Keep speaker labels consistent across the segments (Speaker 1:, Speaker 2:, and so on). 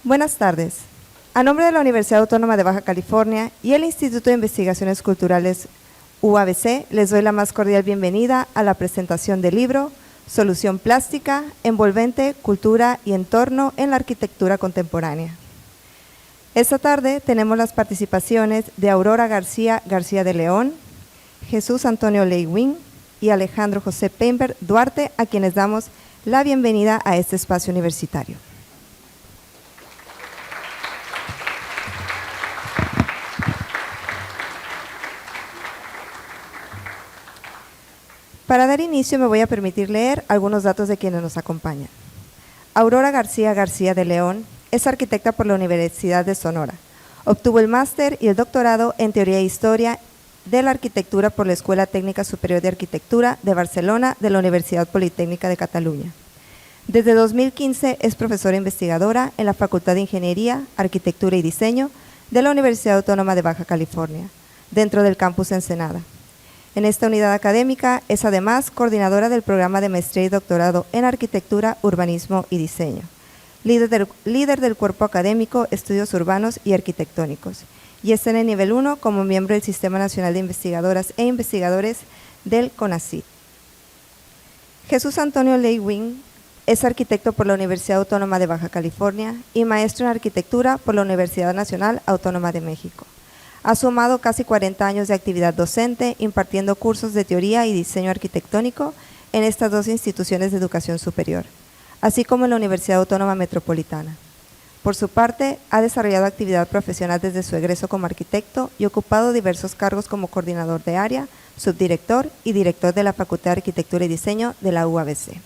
Speaker 1: Buenas tardes. A nombre de la Universidad Autónoma de Baja California y el Instituto de Investigaciones Culturales UABC, les doy la más cordial bienvenida a la presentación del libro Solución Plástica, Envolvente, Cultura y Entorno en la Arquitectura Contemporánea. Esta tarde tenemos las participaciones de Aurora García de León, Jesús Antonio Lewin y Alejandro José Painberg Duarte, a quienes damos la bienvenida a este espacio universitario. Para dar inicio me voy a permitir leer algunos datos de quienes nos acompañan. Aurora García de León es arquitecta por la Universidad de Sonora. Obtuvo el máster y el doctorado en Teoría e Historia de la Arquitectura por la Escuela Técnica Superior de Arquitectura de Barcelona de la Universidad Politécnica de Cataluña. Desde 2015 es profesora investigadora en la Facultad de Ingeniería, Arquitectura y Diseño de la Universidad Autónoma de Baja California, dentro del campus Ensenada. En esta unidad académica es además coordinadora del programa de maestría y doctorado en Arquitectura, Urbanismo y Diseño, líder del cuerpo académico Estudios Urbanos y Arquitectónicos, y está en el nivel 1 como miembro del Sistema Nacional de Investigadoras e Investigadores del CONACYT. Jesús Antonio Lewin es arquitecto por la Universidad Autónoma de Baja California y maestro en Arquitectura por la Universidad Nacional Autónoma de México. Ha sumado casi 40 años de actividad docente, impartiendo cursos de teoría y diseño arquitectónico en estas dos instituciones de educación superior, así como en la Universidad Autónoma Metropolitana. Por su parte, ha desarrollado actividad profesional desde su egreso como arquitecto y ocupado diversos cargos como coordinador de área, subdirector y director de la Facultad de Arquitectura y Diseño de la UABC.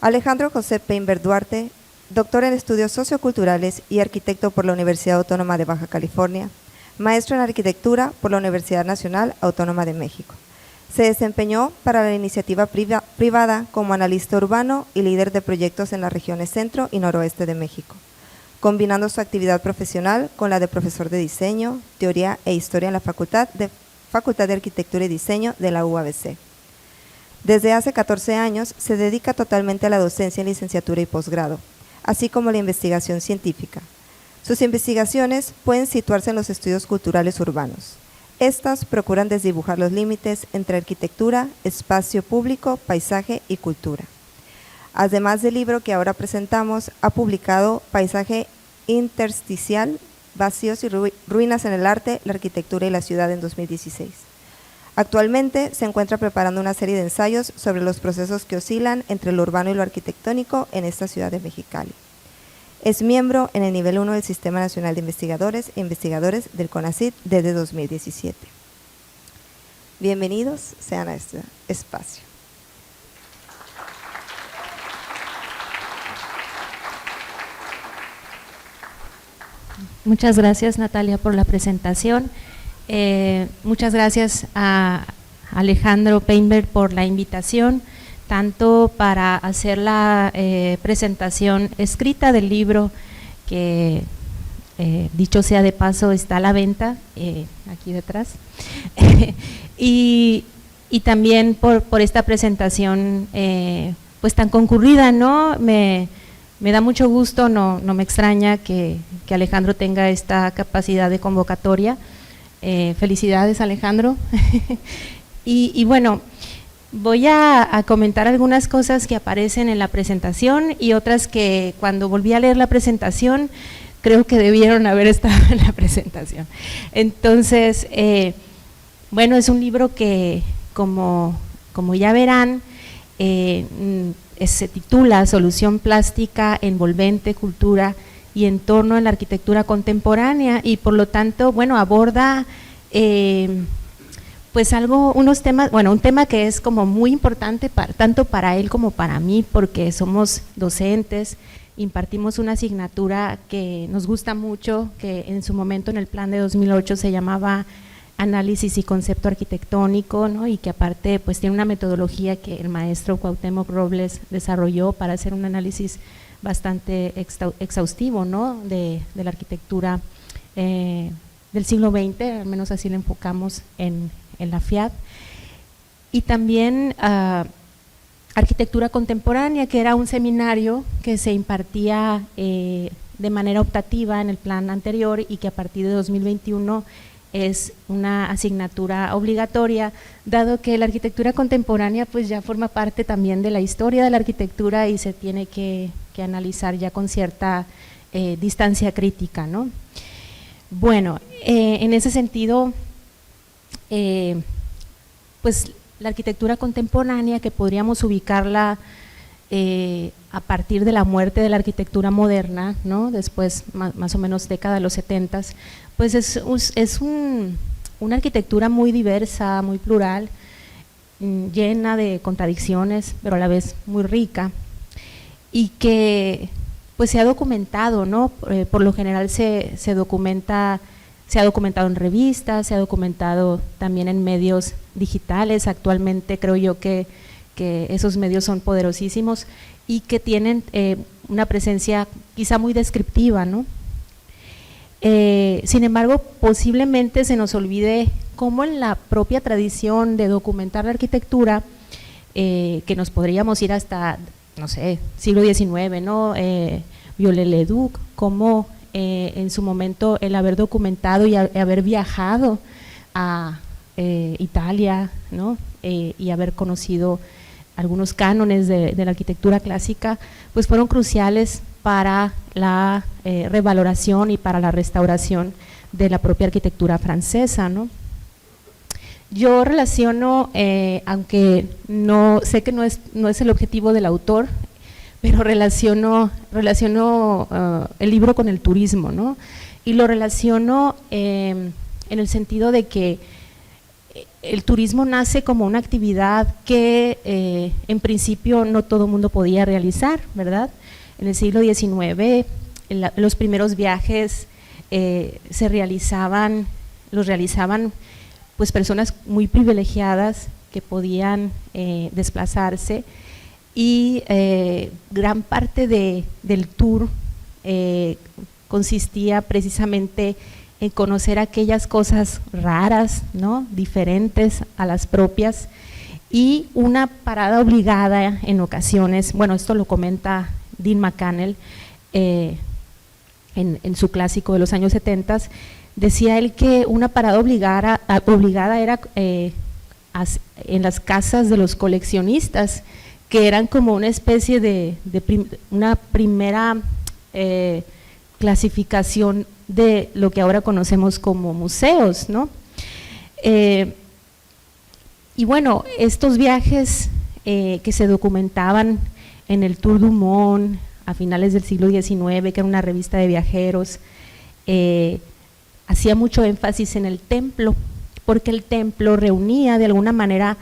Speaker 1: Alejandro José Painberg Duarte, doctor en estudios socioculturales y arquitecto por la Universidad Autónoma de Baja California, maestro en Arquitectura por la Universidad Nacional Autónoma de México. Se desempeñó para la iniciativa privada como analista urbano y líder de proyectos en las regiones centro y noroeste de México, combinando su actividad profesional con la de profesor de diseño, teoría e historia en la Facultad de Arquitectura y Diseño de la UABC. Desde hace 14 años se dedica totalmente a la docencia en licenciatura y posgrado, así como la investigación científica. Sus investigaciones pueden situarse en los estudios culturales urbanos. Estas procuran desdibujar los límites entre arquitectura, espacio público, paisaje y cultura. Además del libro que ahora presentamos, ha publicado Paisaje intersticial, vacíos y ruinas en el arte, la arquitectura y la ciudad en 2016. Actualmente se encuentra preparando una serie de ensayos sobre los procesos que oscilan entre lo urbano y lo arquitectónico en esta ciudad de Mexicali. Es miembro en el nivel 1 del Sistema Nacional de Investigadores e Investigadores del CONACYT desde 2017. Bienvenidos sean a este espacio.
Speaker 2: Muchas gracias, Natalia, por la presentación. Muchas gracias a Alejandro Painberg por la invitación, tanto para hacer la presentación escrita del libro, que dicho sea de paso está a la venta aquí detrás, y también por esta presentación pues tan concurrida, ¿no? Me da mucho gusto, no me extraña que Alejandro tenga esta capacidad de convocatoria. Felicidades, Alejandro. y bueno, voy a comentar algunas cosas que aparecen en la presentación y otras que cuando volví a leer la presentación creo que debieron haber estado en la presentación. Entonces, bueno, es un libro que como ya verán, se titula Solución Plástica, Envolvente, Cultura y Entorno en la Arquitectura Contemporánea, y por lo tanto, bueno, aborda pues unos temas, bueno, un tema que es como muy importante tanto para él como para mí, porque somos docentes, impartimos una asignatura que nos gusta mucho, que en su momento en el plan de 2008 se llamaba Análisis y Concepto Arquitectónico, ¿no? Y que aparte pues tiene una metodología que el maestro Cuauhtémoc Robles desarrolló para hacer un análisis bastante exhaustivo, ¿no? de la arquitectura del siglo XX, al menos así lo enfocamos en la FIAD, y también Arquitectura Contemporánea, que era un seminario que se impartía de manera optativa en el plan anterior y que a partir de 2021 es una asignatura obligatoria, dado que la arquitectura contemporánea pues ya forma parte también de la historia de la arquitectura y se tiene que analizar ya con cierta distancia crítica, ¿no? Bueno, en ese sentido, pues la arquitectura contemporánea, que podríamos ubicarla a partir de la muerte de la arquitectura moderna, ¿no? Después más o menos década de los 70s, pues es una arquitectura muy diversa, muy plural, llena de contradicciones, pero a la vez muy rica, y que pues se ha documentado, ¿no? Por lo general se ha documentado en revistas, se ha documentado también en medios digitales. Actualmente creo yo que esos medios son poderosísimos y que tienen una presencia quizá muy descriptiva, ¿no? Sin embargo, posiblemente se nos olvide cómo en la propia tradición de documentar la arquitectura, que nos podríamos ir hasta, no sé, siglo XIX, ¿no? Viollet-le-Duc, cómo en su momento el haber documentado y haber viajado a Italia, ¿no? Y haber conocido algunos cánones de la arquitectura clásica, pues fueron cruciales para la revaloración y para la restauración de la propia arquitectura francesa, ¿no? Yo relaciono, aunque no sé que no es el objetivo del autor, pero relaciono el libro con el turismo, ¿no? Y lo relaciono en el sentido de que el turismo nace como una actividad que en principio no todo el mundo podía realizar, ¿verdad? En el siglo XIX los primeros viajes los realizaban pues personas muy privilegiadas que podían desplazarse, y gran parte del tour consistía precisamente en conocer aquellas cosas raras, ¿no? Diferentes a las propias, y una parada obligada en ocasiones, bueno, esto lo comenta Dean McCannell en su clásico de los años 70, decía él que una parada obligada era en las casas de los coleccionistas, que eran como una especie de una primera clasificación de lo que ahora conocemos como museos, ¿no? Y bueno, estos viajes que se documentaban en el Tour du Monde a finales del siglo XIX, que era una revista de viajeros, hacía mucho énfasis en el templo, porque el templo reunía de alguna manera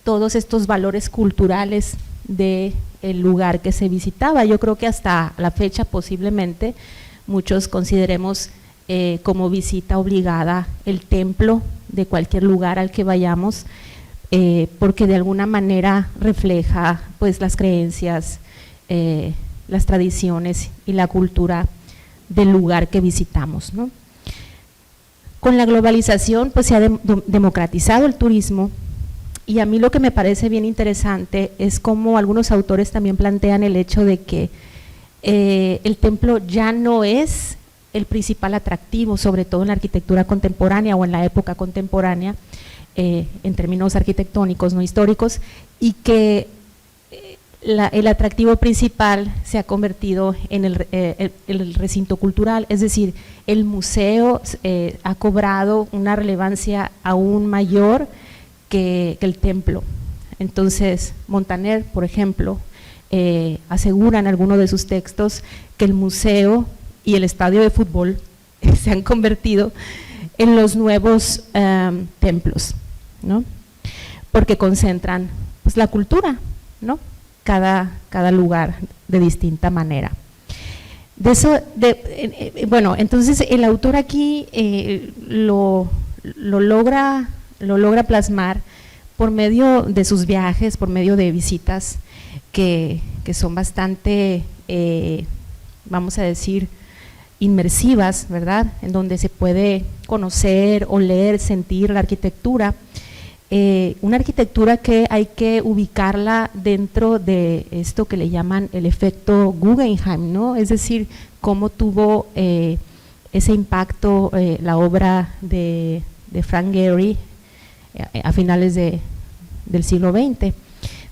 Speaker 2: todos estos valores culturales del lugar que se visitaba. Yo creo que hasta la fecha posiblemente muchos consideremos como visita obligada el templo de cualquier lugar al que vayamos, porque de alguna manera refleja pues las creencias, las tradiciones y la cultura del lugar que visitamos, ¿no? Con la globalización pues se ha democratizado el turismo, y a mí lo que me parece bien interesante es cómo algunos autores también plantean el hecho de que el templo ya no es el principal atractivo, sobre todo en la arquitectura contemporánea o en la época contemporánea, en términos arquitectónicos, no históricos, y que el atractivo principal se ha convertido en el recinto cultural, es decir, el museo ha cobrado una relevancia aún mayor que el templo. Entonces, Montaner, por ejemplo, asegura en alguno de sus textos que el museo y el estadio de fútbol se han convertido en los nuevos templos, ¿no? Porque concentran pues la cultura, ¿no? Cada lugar de distinta manera. Bueno, entonces el autor aquí lo logra plasmar por medio de sus viajes, por medio de visitas que son bastante, vamos a decir, inmersivas, ¿verdad? En donde se puede conocer, oler, sentir la arquitectura, una arquitectura que hay que ubicarla dentro de esto que le llaman el efecto Guggenheim, ¿no? Es decir, cómo tuvo ese impacto la obra de Frank Gehry a finales del siglo XX.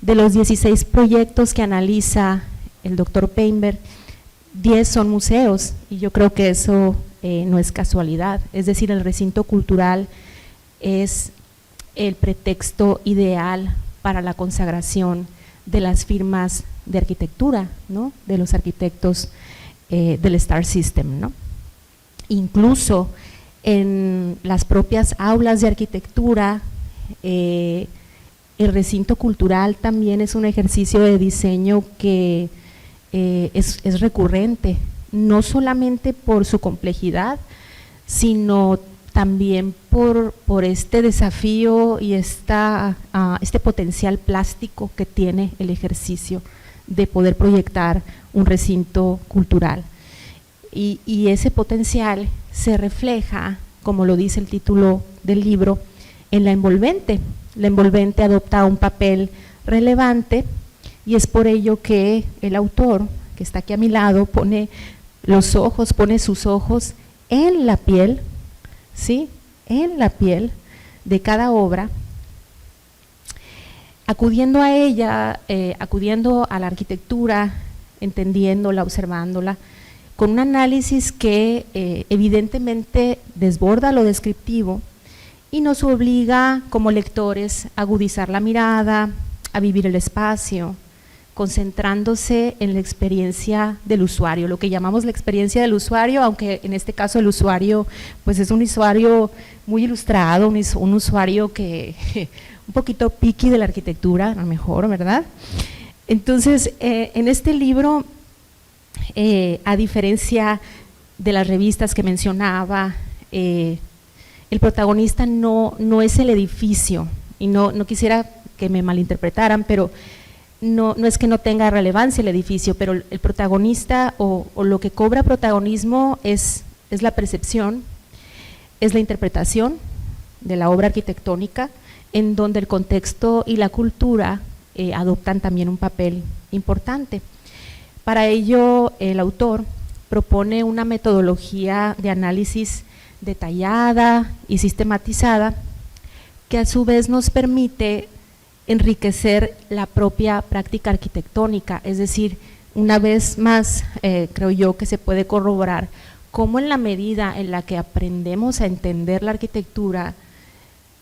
Speaker 2: De los 16 proyectos que analiza el doctor Painberg, 10 son museos, y yo creo que eso no es casualidad. Es decir, el recinto cultural es el pretexto ideal para la consagración de las firmas de arquitectura, ¿no? De los arquitectos del Star System, ¿no? Incluso en las propias aulas de arquitectura, el recinto cultural también es un ejercicio de diseño que es recurrente, no solamente por su complejidad, sino también por este desafío y este potencial plástico que tiene el ejercicio de poder proyectar un recinto cultural. Y ese potencial se refleja, como lo dice el título del libro, en la envolvente. La envolvente adopta un papel relevante y es por ello que el autor, que está aquí a mi lado, pone sus ojos en la piel, ¿sí? En la piel de cada obra, acudiendo a ella, acudiendo a la arquitectura, entendiéndola, observándola, con un análisis que evidentemente desborda lo descriptivo y nos obliga como lectores a agudizar la mirada, a vivir el espacio, concentrándose en la experiencia del usuario, lo que llamamos la experiencia del usuario, aunque en este caso el usuario pues es un usuario muy ilustrado, un usuario que un poquito picky de la arquitectura, a lo mejor, ¿verdad? Entonces, en este libro, a diferencia de las revistas que mencionaba, el protagonista no es el edificio, y no quisiera que me malinterpretaran, pero no es que no tenga relevancia el edificio, pero el protagonista o lo que cobra protagonismo es la percepción, es la interpretación de la obra arquitectónica, en donde el contexto y la cultura adoptan también un papel importante. Para ello, el autor propone una metodología de análisis detallada y sistematizada que a su vez nos permite enriquecer la propia práctica arquitectónica, es decir, una vez más creo yo que se puede corroborar cómo en la medida en la que aprendemos a entender la arquitectura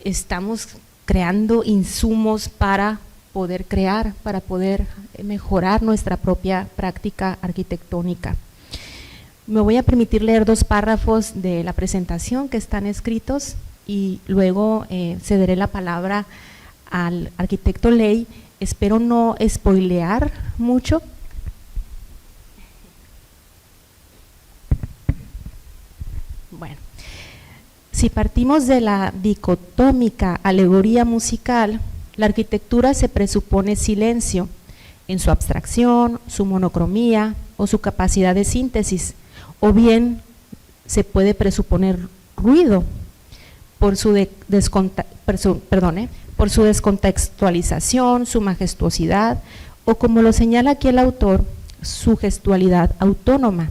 Speaker 2: estamos creando insumos para poder crear, para poder mejorar nuestra propia práctica arquitectónica. Me voy a permitir leer 2 párrafos de la presentación que están escritos y luego cederé la palabra al arquitecto Ley. Espero no spoilear mucho. Bueno, si partimos de la dicotómica alegoría musical, la arquitectura se presupone silencio en su abstracción, su monocromía o su capacidad de síntesis, o bien se puede presuponer ruido por su descontextualización, su majestuosidad, o como lo señala aquí el autor, su gestualidad autónoma.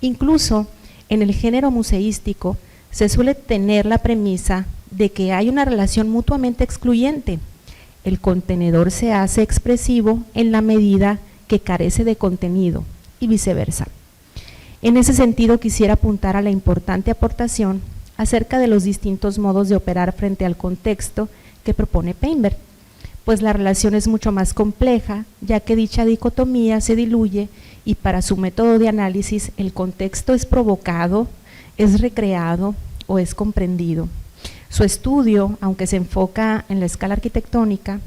Speaker 2: Incluso en el género museístico se suele tener la premisa de que hay una relación mutuamente excluyente. El contenedor se hace expresivo en la medida que carece de contenido y viceversa. En ese sentido, quisiera apuntar a la importante aportación acerca de los distintos modos de operar frente al contexto que propone Painberg, pues la relación es mucho más compleja, ya que dicha dicotomía se diluye y para su método de análisis el contexto es provocado, es recreado o es comprendido. Su estudio, aunque se enfoca en la escala arquitectónica,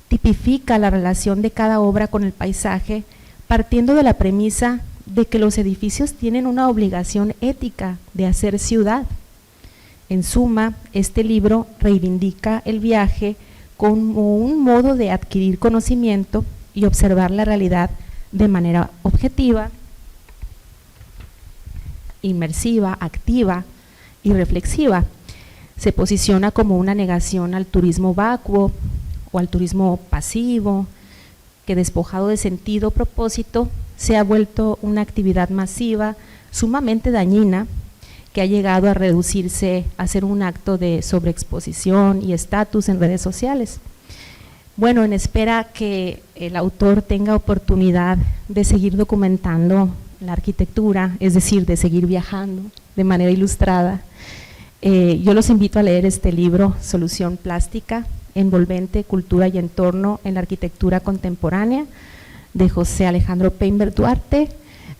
Speaker 2: tipifica la relación de cada obra con el paisaje, partiendo de la premisa de que los edificios tienen una obligación ética de hacer ciudad. En suma, este libro reivindica el viaje como un modo de adquirir conocimiento y observar la realidad de manera objetiva, inmersiva, activa y reflexiva. se posiciona como una negación al turismo vacuo o al turismo pasivo, que despojado de sentido o propósito se ha vuelto una actividad masiva sumamente dañina que ha llegado a reducirse a ser un acto de sobreexposición y estatus en redes sociales. Bueno, en espera que el autor tenga oportunidad de seguir documentando la arquitectura, es decir, de seguir viajando de manera ilustrada, yo los invito a leer este libro, Solución Plástica, Envolvente, Cultura y Entorno en la Arquitectura Contemporánea, de José Alejandro Peinberg Duarte,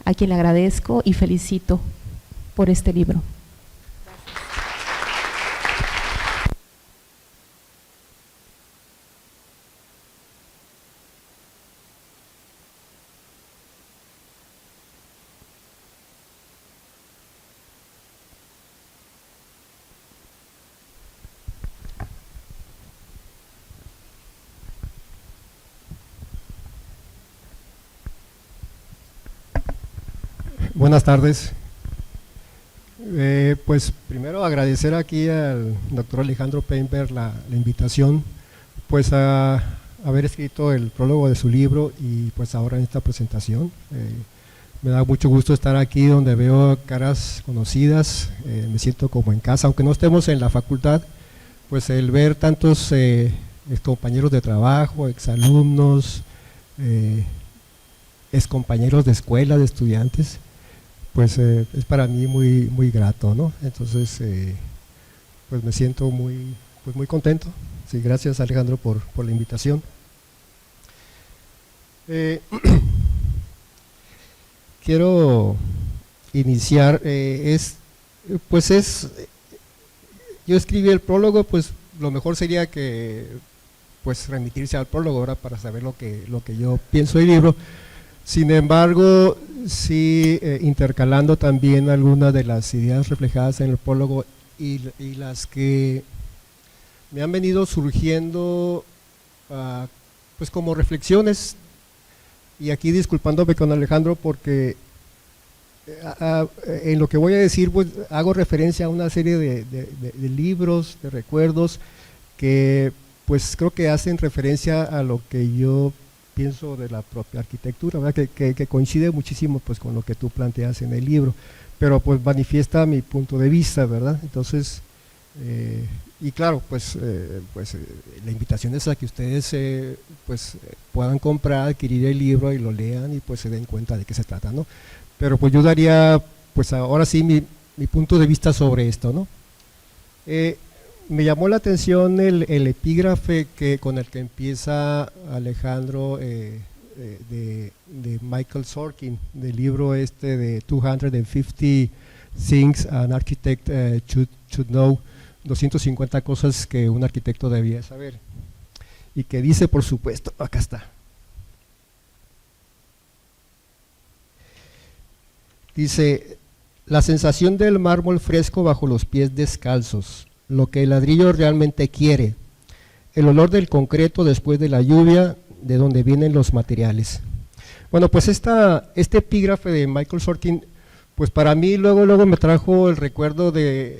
Speaker 2: a quien le agradezco y felicito por este libro.
Speaker 3: Buenas tardes. Pues primero agradecer aquí al doctor Alejandro Peinberg la invitación, pues a haber escrito el prólogo de su libro y pues ahora en esta presentación. Me da mucho gusto estar aquí donde veo caras conocidas, me siento como en casa, aunque no estemos en la facultad, pues el ver tantos compañeros de trabajo, exalumnos, excompañeros de escuela, de estudiantes, pues es para mí muy grato, ¿no? Entonces, pues me siento muy contento. Sí, gracias Alejandro por la invitación. Quiero iniciar, yo escribí el prólogo, pues lo mejor sería que pues remitirse al prólogo ahora para saber lo que yo pienso del libro. Sin embargo, sí intercalando también algunas de las ideas reflejadas en el prólogo y las que me han venido surgiendo pues como reflexiones, y aquí disculpándome con Alejandro porque en lo que voy a decir pues hago referencia a una serie de libros, de recuerdos que pues creo que hacen referencia a lo que yo pienso de la propia arquitectura, ¿verdad? Que coincide muchísimo pues con lo que tú planteas en el libro, pero pues manifiesta mi punto de vista, ¿verdad? Entonces, y claro, pues la invitación es a que ustedes pues puedan comprar, adquirir el libro y lo lean y pues se den cuenta de qué se trata, ¿no? Pero pues yo daría pues ahora sí mi punto de vista sobre esto, ¿no? Me llamó la atención el epígrafe con el que empieza Alejandro de Michael Sorkin, del libro de 250 Things an Architect should Know, 250 cosas que un arquitecto debía saber, y que dice, por supuesto, acá está, dice: la sensación del mármol fresco bajo los pies descalzos, lo que el ladrillo realmente quiere, el olor del concreto después de la lluvia, de donde vienen los materiales. Bueno, pues este epígrafe de Michael Sorkin, pues para mí luego me trajo el recuerdo de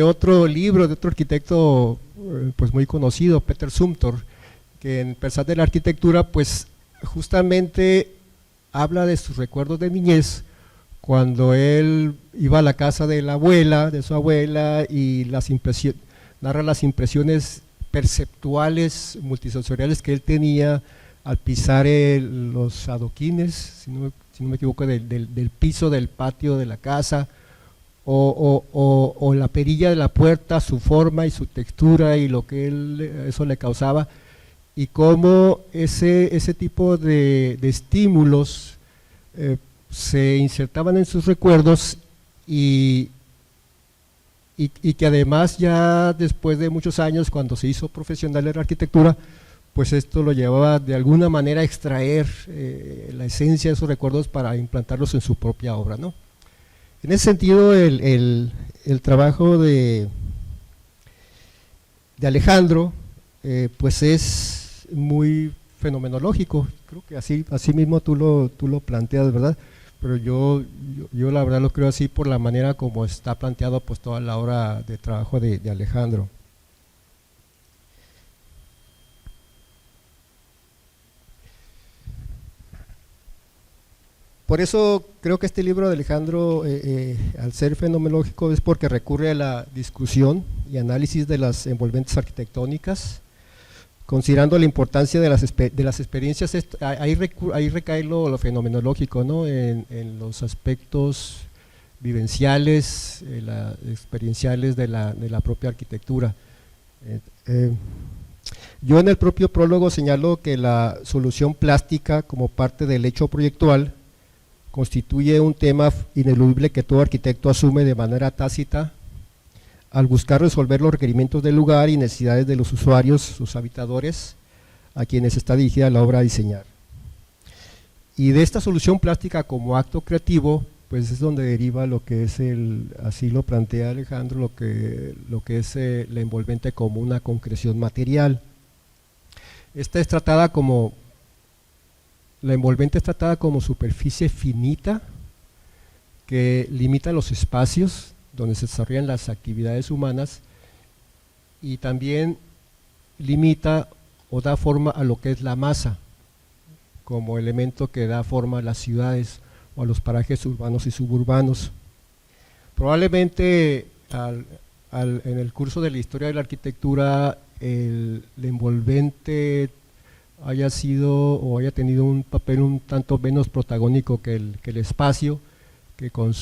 Speaker 3: otro libro, de otro arquitecto pues muy conocido, Peter Zumthor, que en Pensar de la Arquitectura pues justamente habla de sus recuerdos de niñez, cuando él iba a la casa de su abuela, y narra las impresiones perceptuales, multisensoriales que él tenía al pisar los adoquines, si no me equivoco, del piso del patio de la casa, o la perilla de la puerta, su forma y su textura y lo que eso le causaba, y cómo ese tipo de estímulos se insertaban en sus recuerdos, y que además ya después de muchos años, cuando se hizo profesional en la arquitectura, pues esto lo llevaba de alguna manera a extraer la esencia de esos recuerdos para implantarlos en su propia obra, ¿no? En ese sentido, el trabajo de Alejandro pues es muy fenomenológico, creo que así mismo tú lo planteas, ¿verdad? pero yo la verdad lo creo así por la manera como está planteado pues toda la obra de trabajo de Alejandro. Por eso creo que este libro de Alejandro, al ser fenomenológico, es porque recurre a la discusión y análisis de las envolventes arquitectónicas, considerando la importancia de las experiencias. Ahí recae lo fenomenológico, ¿no? En los aspectos vivenciales, experienciales de la propia arquitectura. Yo en el propio prólogo señalo que la solución plástica como parte del hecho proyectual constituye un tema ineludible que todo arquitecto asume de manera tácita al buscar resolver los requerimientos del lugar y necesidades de los usuarios, sus habitadores, a quienes está dirigida la obra a diseñar. Y de esta solución plástica como acto creativo, pues es donde deriva lo que es así lo plantea Alejandro, lo que es la envolvente como una concreción material. La envolvente es tratada como superficie finita que limita los espacios donde se desarrollan las actividades humanas y también limita o da forma a lo que es la masa, como elemento que da forma a las ciudades o a los parajes urbanos y suburbanos. Probablemente en el curso de la historia de la arquitectura el envolvente haya sido o haya tenido un papel un tanto menos protagónico que el espacio, que con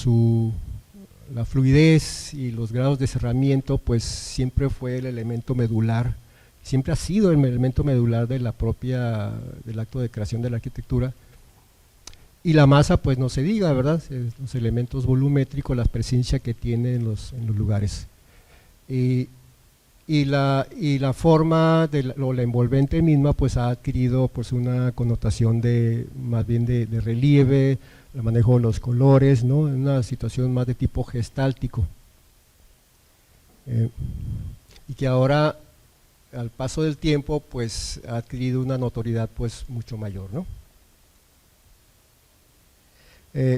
Speaker 3: la fluidez y los grados de cerramiento pues siempre fue el elemento medular, siempre ha sido el elemento medular del acto de creación de la arquitectura. Y la masa pues no se diga, ¿verdad? Los elementos volumétricos, la presencia que tiene en los lugares. Y la forma o la envolvente misma pues ha adquirido pues una connotación más bien de relieve, el manejo de los colores, ¿no? En una situación más de tipo gestáltico. Y que ahora al paso del tiempo pues ha adquirido una notoriedad pues mucho mayor, ¿no?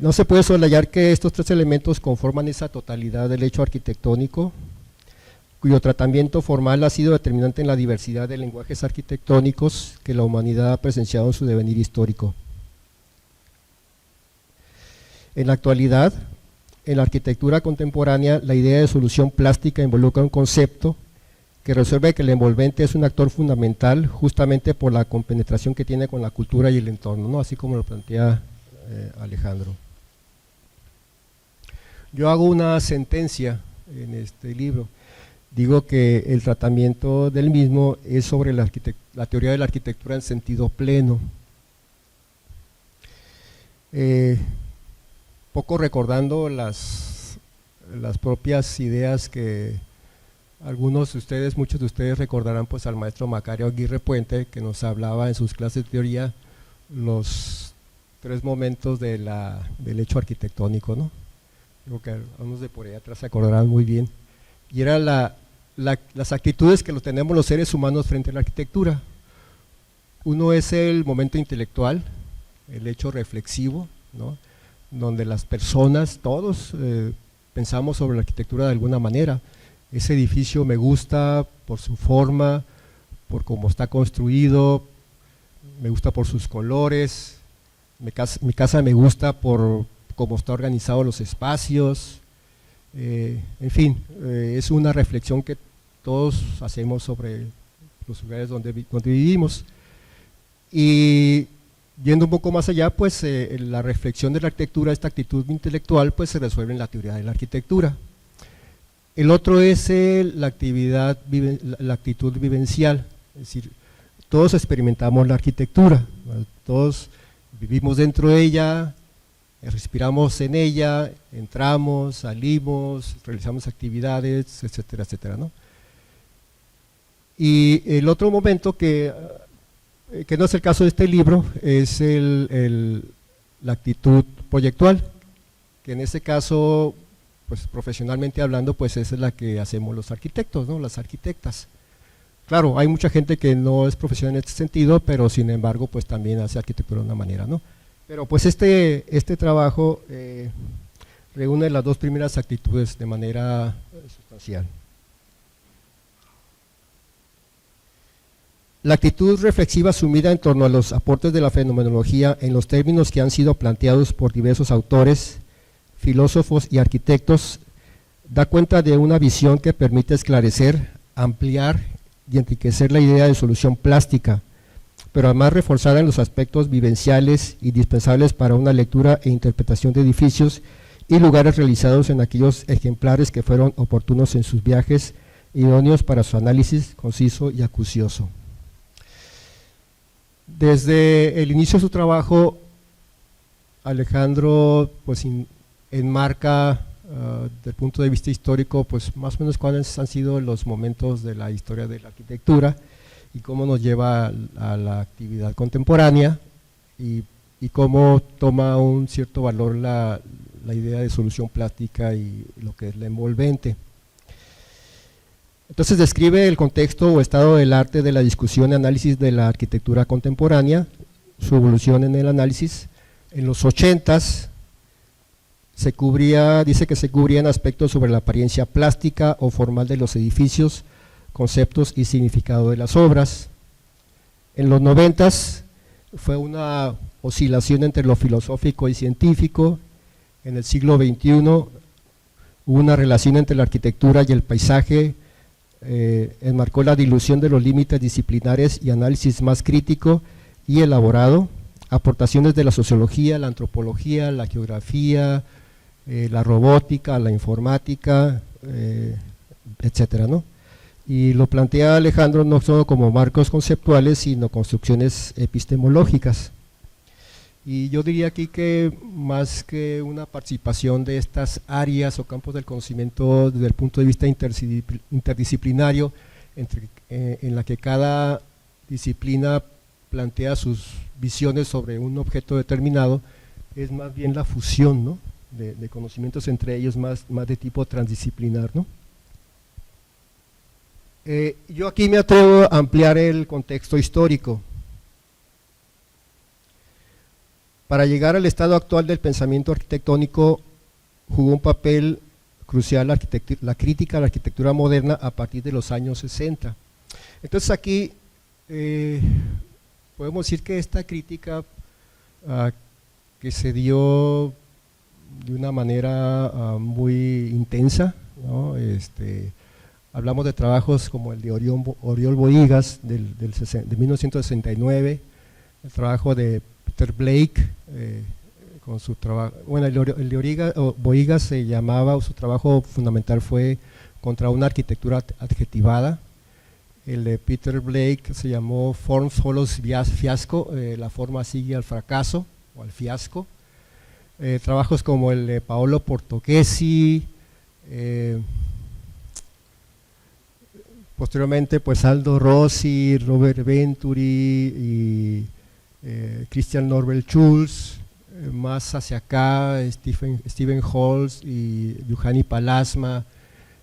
Speaker 3: No se puede soslayar que estos tres elementos conforman esa totalidad del hecho arquitectónico, cuyo tratamiento formal ha sido determinante en la diversidad de lenguajes arquitectónicos que la humanidad ha presenciado en su devenir histórico. En la actualidad, en la arquitectura contemporánea, la idea de solución plástica involucra un concepto que resuelve que el envolvente es un actor fundamental justamente por la compenetración que tiene con la cultura y el entorno, ¿no? Así como lo plantea Alejandro. Yo hago una sentencia en este libro. Digo que el tratamiento del mismo es sobre la teoría de la arquitectura en sentido pleno. Poco recordando las propias ideas que muchos de ustedes recordarán pues al maestro Macario Aguirre Puente, que nos hablaba en sus clases de teoría los tres momentos del hecho arquitectónico, ¿no? Digo que algunos de por allá atrás se acordarán muy bien. Y era las actitudes que tenemos los seres humanos frente a la arquitectura. Uno es el momento intelectual, el hecho reflexivo, ¿no? Donde las personas, todos pensamos sobre la arquitectura de alguna manera. Ese edificio me gusta por su forma, por cómo está construido, me gusta por sus colores, mi casa me gusta por cómo está organizado los espacios. En fin, es una reflexión que todos hacemos sobre los lugares donde vivimos. Y yendo un poco más allá, pues la reflexión de la arquitectura, esta actitud intelectual, pues se resuelve en la teoría de la arquitectura. El otro es la actitud vivencial, es decir, todos experimentamos la arquitectura, ¿no? Todos vivimos dentro de ella, respiramos en ella, entramos, salimos, realizamos actividades, etcétera, etcétera, ¿no? Y el otro momento que no es el caso de este libro es la actitud proyectual, que en este caso, pues profesionalmente hablando, pues esa es la que hacemos los arquitectos, ¿no? Las arquitectas. Claro, hay mucha gente que no es profesional en este sentido, pero sin embargo, pues también hace arquitectura de una manera, ¿no? Pero pues este trabajo reúne las dos primeras actitudes de manera sustancial. La actitud reflexiva asumida en torno a los aportes de la fenomenología en los términos que han sido planteados por diversos autores, filósofos y arquitectos da cuenta de una visión que permite esclarecer, ampliar y enriquecer la idea de solución plástica, pero además reforzada en los aspectos vivenciales indispensables para una lectura e interpretación de edificios y lugares realizados en aquellos ejemplares que fueron oportunos en sus viajes, idóneos para su análisis conciso y acucioso. Desde el inicio de su trabajo, Alejandro pues enmarca desde el punto de vista histórico pues más o menos cuáles han sido los momentos de la historia de la arquitectura y cómo nos lleva a la actividad contemporánea y cómo toma un cierto valor la idea de solución plástica y lo que es la envolvente. Entonces describe el contexto o estado del arte de la discusión y análisis de la arquitectura contemporánea, su evolución en el análisis. En los 80s dice que se cubrían aspectos sobre la apariencia plástica o formal de los edificios, conceptos y significado de las obras. En los 90s fue una oscilación entre lo filosófico y científico. En el siglo XXI hubo una relación entre la arquitectura y el paisaje, enmarcó la dilución de los límites disciplinares y análisis más crítico y elaborado, aportaciones de la sociología, la antropología, la geografía, la robótica, la informática, etcétera, ¿no? Y lo plantea Alejandro no solo como marcos conceptuales, sino construcciones epistemológicas. Y yo diría aquí que más que una participación de estas áreas o campos del conocimiento desde el punto de vista interdisciplinario, en la que cada disciplina plantea sus visiones sobre un objeto determinado, es más bien la fusión, ¿no?, de conocimientos entre ellos más de tipo transdisciplinar, ¿no? Yo aquí me atrevo a ampliar el contexto histórico. Para llegar al estado actual del pensamiento arquitectónico jugó un papel crucial la crítica a la arquitectura moderna a partir de los años 60. Entonces aquí podemos decir que esta crítica que se dio de una manera muy intensa, ¿no? Hablamos de trabajos como el de Oriol Bohigas de 1969, el trabajo de Peter Blake, con su trabajo, bueno, el de Bohigas se llamaba, su trabajo fundamental fue contra una arquitectura adjetivada. El de Peter Blake se llamó Form Follows Fiasco, la forma sigue al fracaso o al fiasco. Trabajos como el de Paolo Portoghesi, posteriormente pues Aldo Rossi, Robert Venturi y Christian Norvel Schulz, más hacia acá Stephen Holz y Juhani Palasma,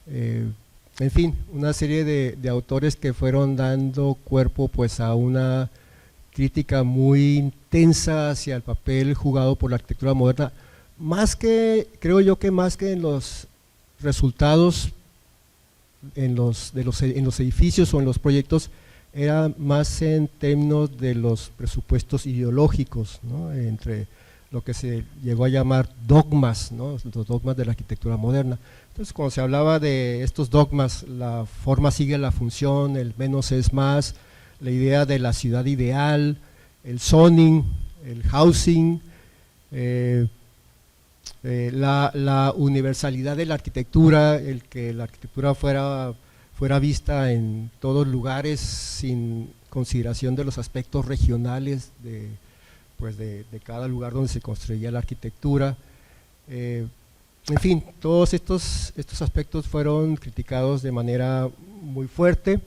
Speaker 3: en fin, una serie de autores que fueron dando cuerpo pues a una crítica muy intensa hacia el papel jugado por la arquitectura moderna, creo yo que más que en los resultados en los edificios o en los proyectos, era más en términos de los presupuestos ideológicos, ¿no?, entre lo que se llegó a llamar dogmas, ¿no?, los dogmas de la arquitectura moderna. Entonces, cuando se hablaba de estos dogmas, la forma sigue la función, el menos es más, la idea de la ciudad ideal, el zoning, el housing, la universalidad de la arquitectura, el que la arquitectura fuera vista en todos lugares sin consideración de los aspectos regionales de cada lugar donde se construía la arquitectura. En fin, todos estos aspectos fueron criticados de manera muy fuerte.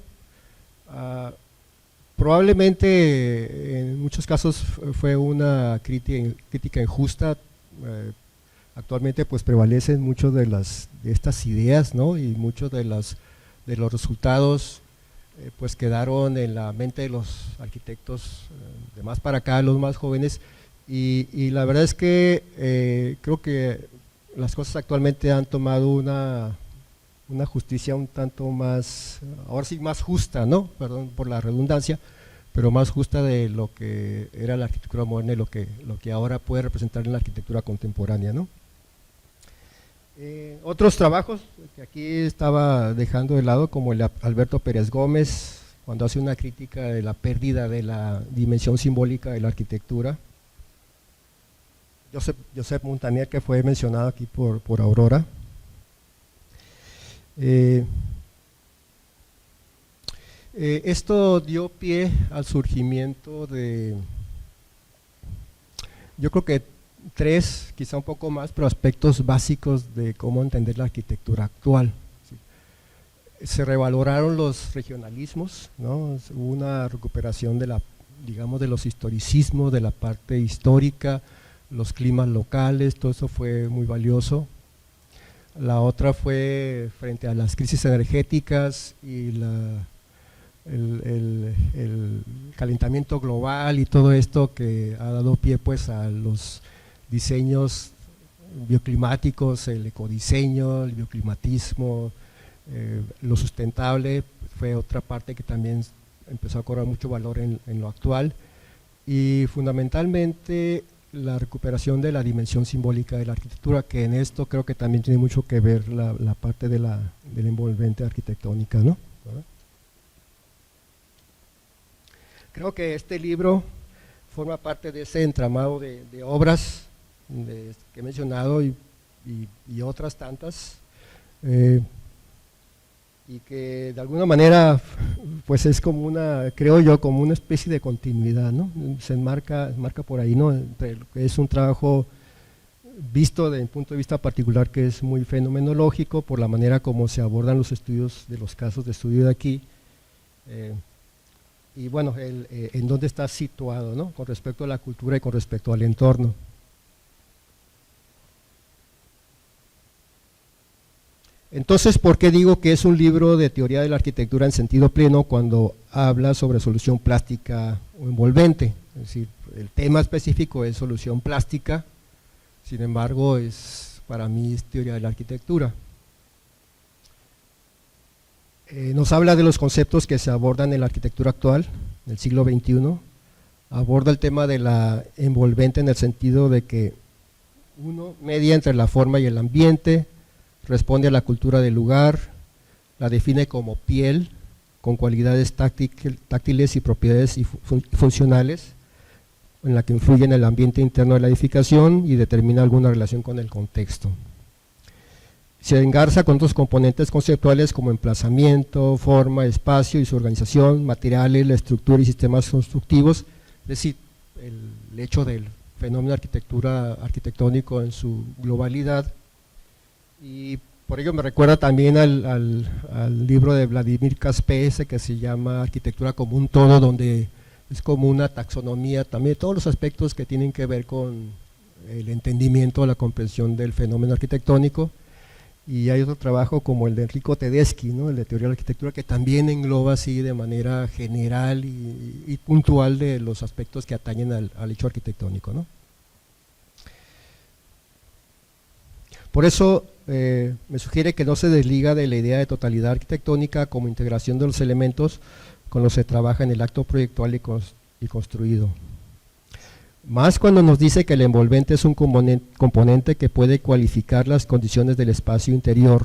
Speaker 3: Probablemente en muchos casos fue una crítica injusta. Actualmente pues prevalecen muchas de estas ideas, ¿no?, y muchos de los resultados pues quedaron en la mente de los arquitectos de más para acá, los más jóvenes, Y la verdad es que creo que las cosas actualmente han tomado una justicia un tanto más, ahora sí más justa, ¿no? Perdón por la redundancia, pero más justa de lo que era la arquitectura moderna y lo que ahora puede representar en la arquitectura contemporánea, ¿no? Otros trabajos que aquí estaba dejando de lado, como el de Alberto Pérez Gómez, cuando hace una crítica de la pérdida de la dimensión simbólica de la arquitectura. Josep Montanier, que fue mencionado aquí por Aurora. Esto dio pie al surgimiento de, yo creo que 3, quizá un poco más, pero aspectos básicos de cómo entender la arquitectura actual. Se revaloraron los regionalismos, ¿no? Hubo una recuperación de digamos, de los historicismos, de la parte histórica, los climas locales, todo eso fue muy valioso. La otra fue frente a las crisis energéticas y el calentamiento global y todo esto que ha dado pie pues a los diseños bioclimáticos, el ecodiseño, el bioclimatismo, lo sustentable fue otra parte que también empezó a cobrar mucho valor en lo actual, y fundamentalmente la recuperación de la dimensión simbólica de la arquitectura, que en esto creo que también tiene mucho que ver la parte de la envolvente arquitectónica, ¿no? ¿verdad? Creo que este libro forma parte de ese entramado de obras que he mencionado y otras tantas, y que de alguna manera pues es como creo yo, como una especie de continuidad, ¿no? Se enmarca por ahí, ¿no? Es un trabajo visto desde un punto de vista particular que es muy fenomenológico por la manera como se abordan los estudios de los casos de estudio de aquí, y bueno, en dónde está situado, ¿no? Con respecto a la cultura y con respecto al entorno. Entonces, ¿por qué digo que es un libro de teoría de la arquitectura en sentido pleno cuando habla sobre solución plástica o envolvente? Es decir, el tema específico es solución plástica, sin embargo, para mí es teoría de la arquitectura. Nos habla de los conceptos que se abordan en la arquitectura actual, del siglo XXI, aborda el tema de la envolvente en el sentido de que uno media entre la forma y el ambiente, responde a la cultura del lugar, la define como piel, con cualidades táctiles y propiedades funcionales, en la que influye en el ambiente interno de la edificación y determina alguna relación con el contexto. Se engarza con otros componentes conceptuales como emplazamiento, forma, espacio y su organización, materiales, la estructura y sistemas constructivos, es decir, el hecho del fenómeno arquitectónico en su globalidad. Y por ello me recuerda también al libro de Vladimir Caspese que se llama Arquitectura como un todo, donde es como una taxonomía también de todos los aspectos que tienen que ver con el entendimiento, la comprensión del fenómeno arquitectónico. Y hay otro trabajo como el de Enrico Tedeschi, ¿no? El de teoría de la arquitectura, que también engloba así de manera general y puntual de los aspectos que atañen al hecho arquitectónico, ¿no? Por eso me sugiere que no se desliga de la idea de totalidad arquitectónica como integración de los elementos con los que se trabaja en el acto proyectual y construido. Más cuando nos dice que el envolvente es un componente que puede cualificar las condiciones del espacio interior,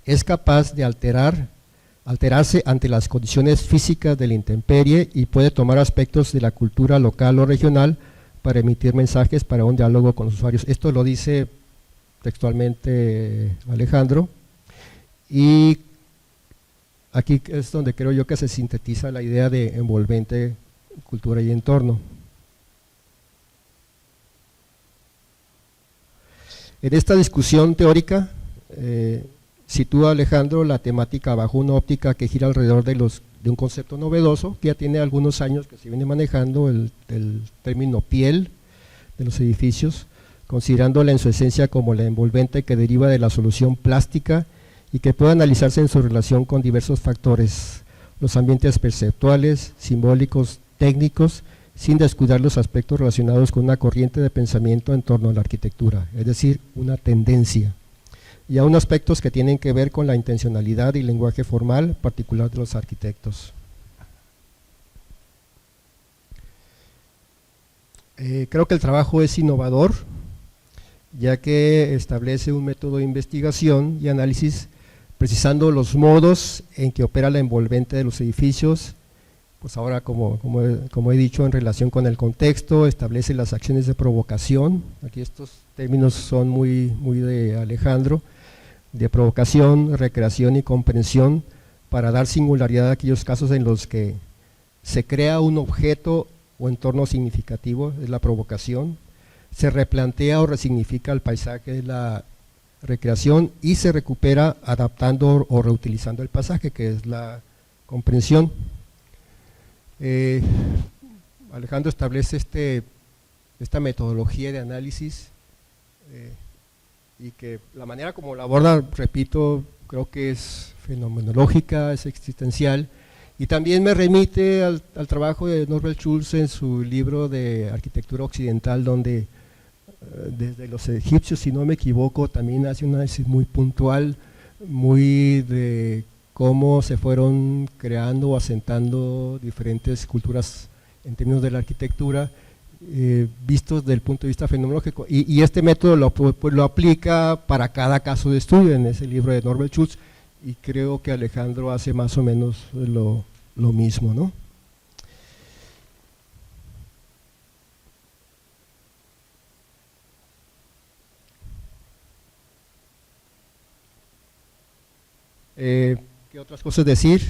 Speaker 3: es capaz de alterarse ante las condiciones físicas de la intemperie y puede tomar aspectos de la cultura local o regional para emitir mensajes para un diálogo con los usuarios. Esto lo dice textualmente Alejandro, y aquí es donde creo yo que se sintetiza la idea de envolvente, cultura y entorno. En esta discusión teórica sitúa Alejandro la temática bajo una óptica que gira alrededor de un concepto novedoso que ya tiene algunos años que se viene manejando, el término piel de los edificios, considerándola en su esencia como la envolvente que deriva de la solución plástica y que puede analizarse en su relación con diversos factores, los ambientes perceptuales, simbólicos, técnicos sin descuidar los aspectos relacionados con una corriente de pensamiento en torno a la arquitectura, es decir, una tendencia, y aún aspectos que tienen que ver con la intencionalidad y lenguaje formal particular de los arquitectos. Creo que el trabajo es innovador, ya que establece un método de investigación y análisis precisando los modos en que opera la envolvente de los edificios, pues ahora como he dicho, en relación con el contexto, establece las acciones de provocación, aquí estos términos son muy de Alejandro, de provocación, recreación y comprensión, para dar singularidad a aquellos casos en los que se crea un objeto o entorno significativo, es la provocación, se replantea o resignifica el paisaje, es la recreación, y se recupera adaptando o reutilizando el paisaje, que es la comprensión. Alejandro establece esta metodología de análisis y que la manera como la aborda, repito, creo que es fenomenológica, es existencial, y también me remite al trabajo de Norbert Schulz en su libro de Arquitectura Occidental, donde desde los egipcios, si no me equivoco, también hace un análisis muy puntual, muy de cómo se fueron creando o asentando diferentes culturas en términos de la arquitectura, vistos desde el punto de vista fenomenológico, y este método lo aplica para cada caso de estudio en ese libro de Norbert Schulz, y creo que Alejandro hace más o menos lo mismo, ¿no? ¿Qué otras cosas decir?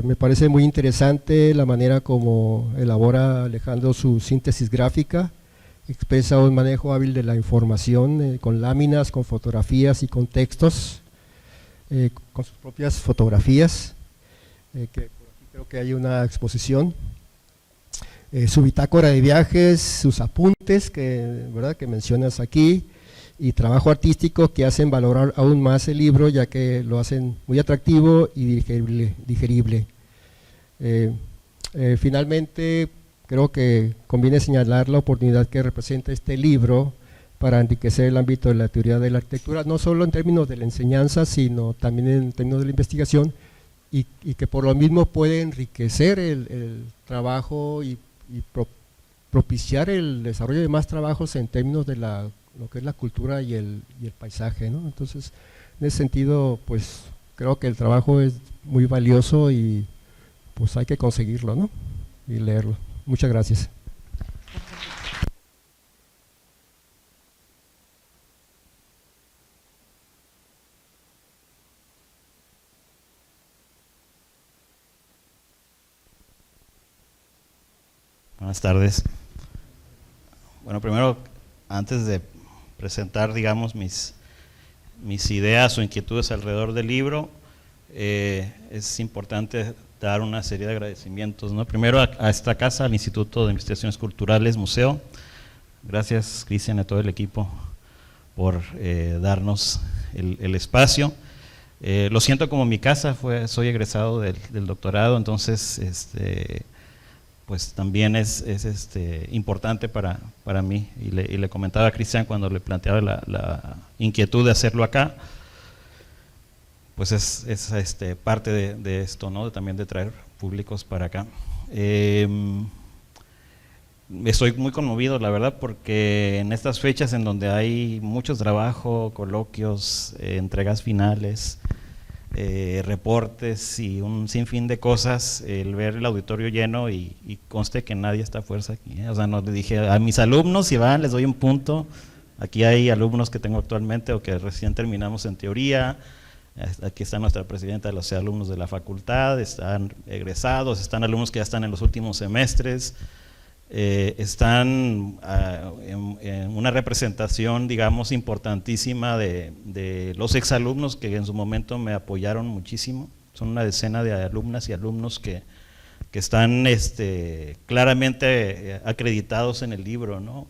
Speaker 3: Me parece muy interesante la manera como elabora Alejandro su síntesis gráfica, expresa un manejo hábil de la información con láminas, con fotografías y con textos, con sus propias fotografías, que por aquí creo que hay una exposición, su bitácora de viajes, sus apuntes ¿verdad?, que mencionas aquí, y trabajo artístico que hacen valorar aún más el libro, ya que lo hacen muy atractivo y digerible. Finalmente, creo que conviene señalar la oportunidad que representa este libro para enriquecer el ámbito de la teoría de la arquitectura, no solo en términos de la enseñanza, sino también en términos de la investigación, y que por lo mismo puede enriquecer el trabajo y propiciar el desarrollo de más trabajos en términos de lo que es la cultura y el paisaje, ¿no? Entonces, en ese sentido, pues creo que el trabajo es muy valioso y pues hay que conseguirlo, ¿no?, y leerlo. Muchas gracias.
Speaker 4: Buenas tardes. Bueno, primero, antes de presentar, digamos, mis ideas o inquietudes alrededor del libro, es importante dar una serie de agradecimientos, ¿no? Primero a esta casa, al Instituto de Investigaciones Culturales, Museo. Gracias, Cristian, y a todo el equipo por darnos el espacio. Lo siento como mi casa, soy egresado del doctorado, entonces pues también es importante para mí, y le comentaba a Cristian cuando le planteaba la inquietud de hacerlo acá, pues es parte de esto, ¿no?, también de traer públicos para acá. Estoy muy conmovido, la verdad, porque en estas fechas en donde hay mucho trabajo, coloquios, entregas finales, reportes y un sinfín de cosas, el ver el auditorio lleno y conste que nadie está a fuerza aquí, o sea, no le dije a mis alumnos, si van, les doy un punto. Aquí hay alumnos que tengo actualmente o que recién terminamos en teoría. Aquí está nuestra presidenta de los alumnos de la facultad, están egresados, están alumnos que ya están en los últimos semestres, están en una representación, digamos, importantísima de los exalumnos que en su momento me apoyaron muchísimo. Son una decena de alumnas y alumnos que están claramente acreditados en el libro, ¿no?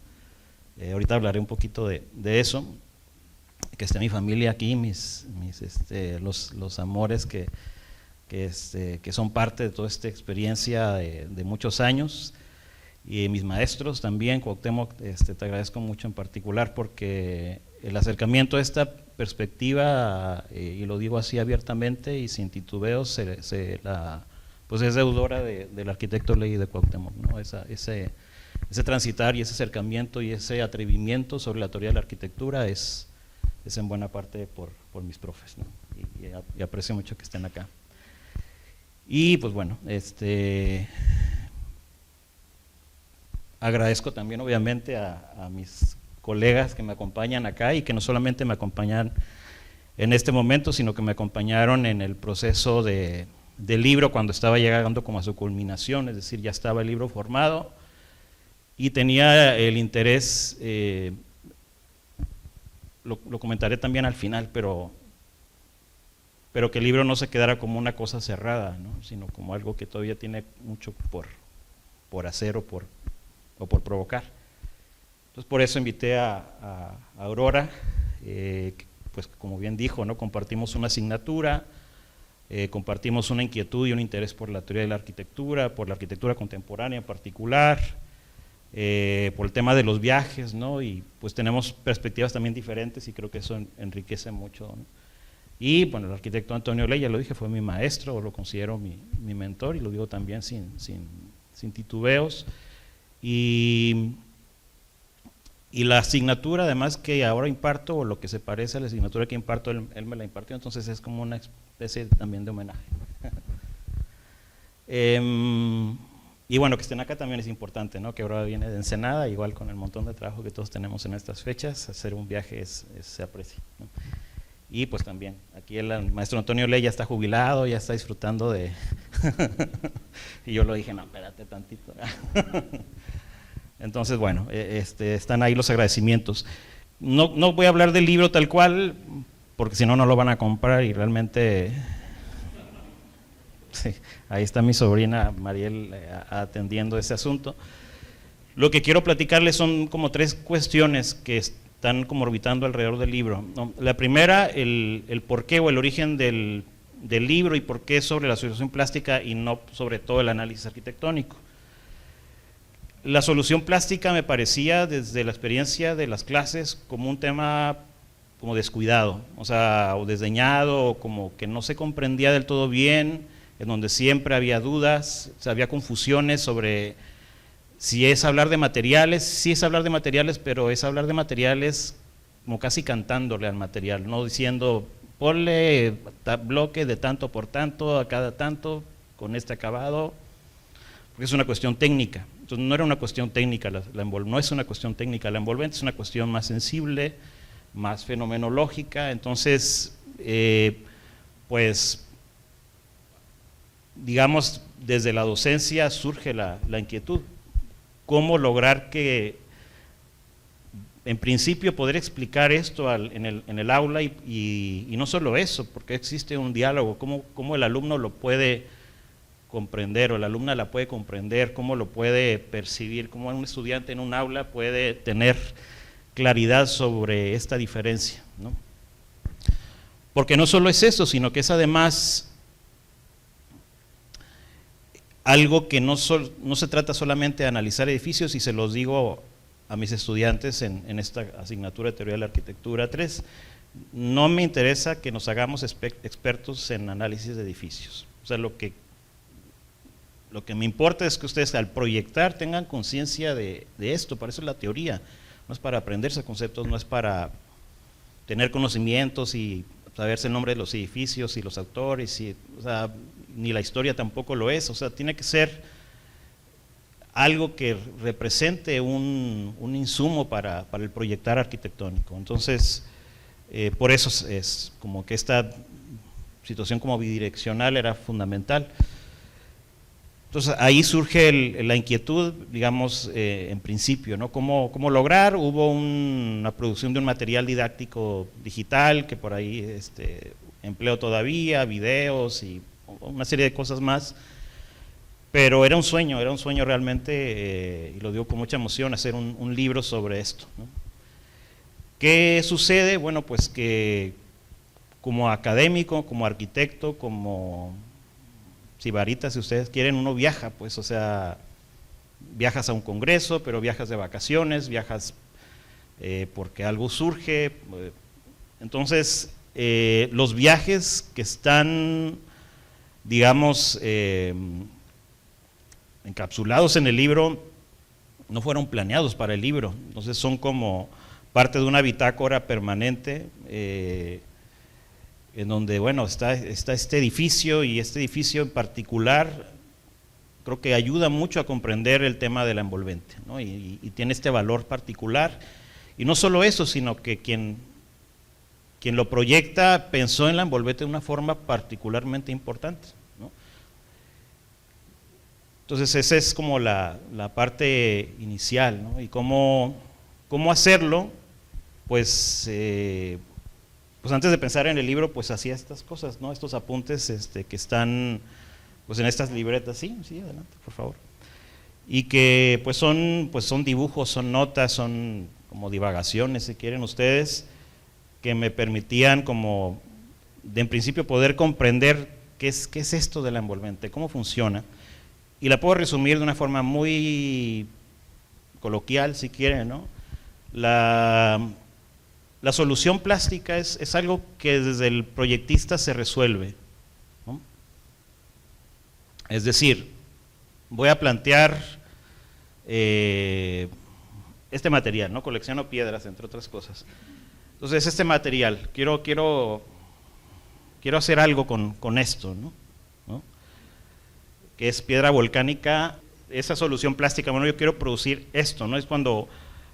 Speaker 4: Ahorita hablaré un poquito de eso. Que esté mi familia aquí, los amores que son parte de toda esta experiencia de muchos años. y mis maestros también. Cuauhtémoc, te agradezco mucho en particular porque el acercamiento a esta perspectiva, y lo digo así abiertamente y sin titubeos, pues es deudora del arquitecto Ley de Cuauhtémoc, ¿no? Ese transitar y ese acercamiento y ese atrevimiento sobre la teoría de la arquitectura es en buena parte por mis profes, ¿no? Y aprecio mucho que estén acá. Y pues bueno, agradezco también obviamente a mis colegas que me acompañan acá y que no solamente me acompañan en este momento, sino que me acompañaron en el proceso del libro cuando estaba llegando como a su culminación, es decir, ya estaba el libro formado y tenía el interés, lo comentaré también al final, pero que el libro no se quedara como una cosa cerrada, ¿no? Sino como algo que todavía tiene mucho por hacer o por provocar. Entonces por eso invité a Aurora, pues como bien dijo, ¿no? Compartimos una asignatura, compartimos una inquietud y un interés por la teoría de la arquitectura, por la arquitectura contemporánea en particular, por el tema de los viajes, ¿no? Y pues tenemos perspectivas también diferentes y creo que eso enriquece mucho, ¿no? Y bueno, el arquitecto Antonio Ley, ya lo dije, fue mi maestro, lo considero mi mentor y lo digo también sin titubeos. Y la asignatura además que ahora imparto, o lo que se parece a la asignatura que imparto, él me la impartió, entonces es como una especie también de homenaje. Y bueno, que estén acá también es importante, ¿no? Que ahora viene de Ensenada, igual con el montón de trabajo que todos tenemos en estas fechas, hacer un viaje se aprecia, ¿no? Y pues también, aquí el maestro Antonio Ley ya está jubilado, ya está disfrutando de… y yo lo dije, no, espérate tantito. Entonces, bueno, están ahí los agradecimientos. No voy a hablar del libro tal cual, porque si no, no lo van a comprar y realmente… Sí, ahí está mi sobrina Mariel atendiendo ese asunto. Lo que quiero platicarles son como 3 cuestiones que están como orbitando alrededor del libro, ¿no? La primera, el porqué o el origen del libro y por qué sobre la solución plástica y no sobre todo el análisis arquitectónico. La solución plástica me parecía desde la experiencia de las clases como un tema como descuidado, o sea, o desdeñado, o como que no se comprendía del todo bien, en donde siempre había dudas, o sea, había confusiones sobre si es hablar de materiales, sí es hablar de materiales, pero es hablar de materiales como casi cantándole al material, no diciendo ponle bloque de tanto por tanto a cada tanto con este acabado, porque es una cuestión técnica. Entonces no era una cuestión técnica, no es una cuestión técnica la envolvente, es una cuestión más sensible, más fenomenológica. Entonces, pues, digamos, desde la docencia surge la inquietud. ¿Cómo lograr que, en principio, poder explicar esto en el aula y no solo eso, porque existe un diálogo, cómo el alumno lo puede comprender o la alumna la puede comprender, cómo lo puede percibir, cómo un estudiante en un aula puede tener claridad sobre esta diferencia, ¿no? Porque no solo es eso, sino que es además algo que no se trata solamente de analizar edificios, y se los digo a mis estudiantes en esta asignatura de Teoría de la Arquitectura 3, no me interesa que nos hagamos expertos en análisis de edificios. O sea, lo que me importa es que ustedes al proyectar tengan conciencia de esto. Para eso es la teoría, no es para aprenderse conceptos, no es para tener conocimientos y saberse el nombre de los edificios y los autores, o sea, ni la historia tampoco lo es. O sea, tiene que ser algo que represente un insumo para el proyectar arquitectónico. Entonces, por eso es como que esta situación como bidireccional era fundamental. Entonces ahí surge la inquietud, digamos, en principio, ¿no? ¿Cómo lograr? Hubo una producción de un material didáctico digital que por ahí empleo todavía, videos y una serie de cosas más, pero era un sueño realmente, y lo digo con mucha emoción, hacer un libro sobre esto, ¿no? ¿Qué sucede? Bueno, pues que como académico, como arquitecto, como sibarita, si ustedes quieren, uno viaja, pues, o sea, viajas a un congreso, pero viajas de vacaciones, viajas porque algo surge. Entonces, los viajes que están, digamos, encapsulados en el libro, no fueron planeados para el libro, entonces son como parte de una bitácora permanente, en donde, bueno, está este edificio, y este edificio en particular creo que ayuda mucho a comprender el tema de la envolvente, ¿no? Y tiene este valor particular, y no solo eso, sino que quien lo proyecta pensó en la envolvente de una forma particularmente importante, ¿no? Entonces esa es como la parte inicial, ¿no? Y cómo hacerlo, pues antes de pensar en el libro, pues hacía estas cosas, ¿no? Estos apuntes que están pues en estas libretas. Sí, adelante, por favor. Y que pues son dibujos, son notas, son como divagaciones, si quieren ustedes, que me permitían como en principio poder comprender qué es esto de la envolvente, cómo funciona. Y la puedo resumir de una forma muy coloquial, si quieren, ¿no? La solución plástica es algo que desde el proyectista se resuelve, ¿no? Es decir, voy a plantear este material, ¿no? Colecciono piedras, entre otras cosas. Entonces, este material, quiero hacer algo con esto, ¿no? Que es piedra volcánica, esa solución plástica. Bueno, yo quiero producir esto, ¿no? Es cuando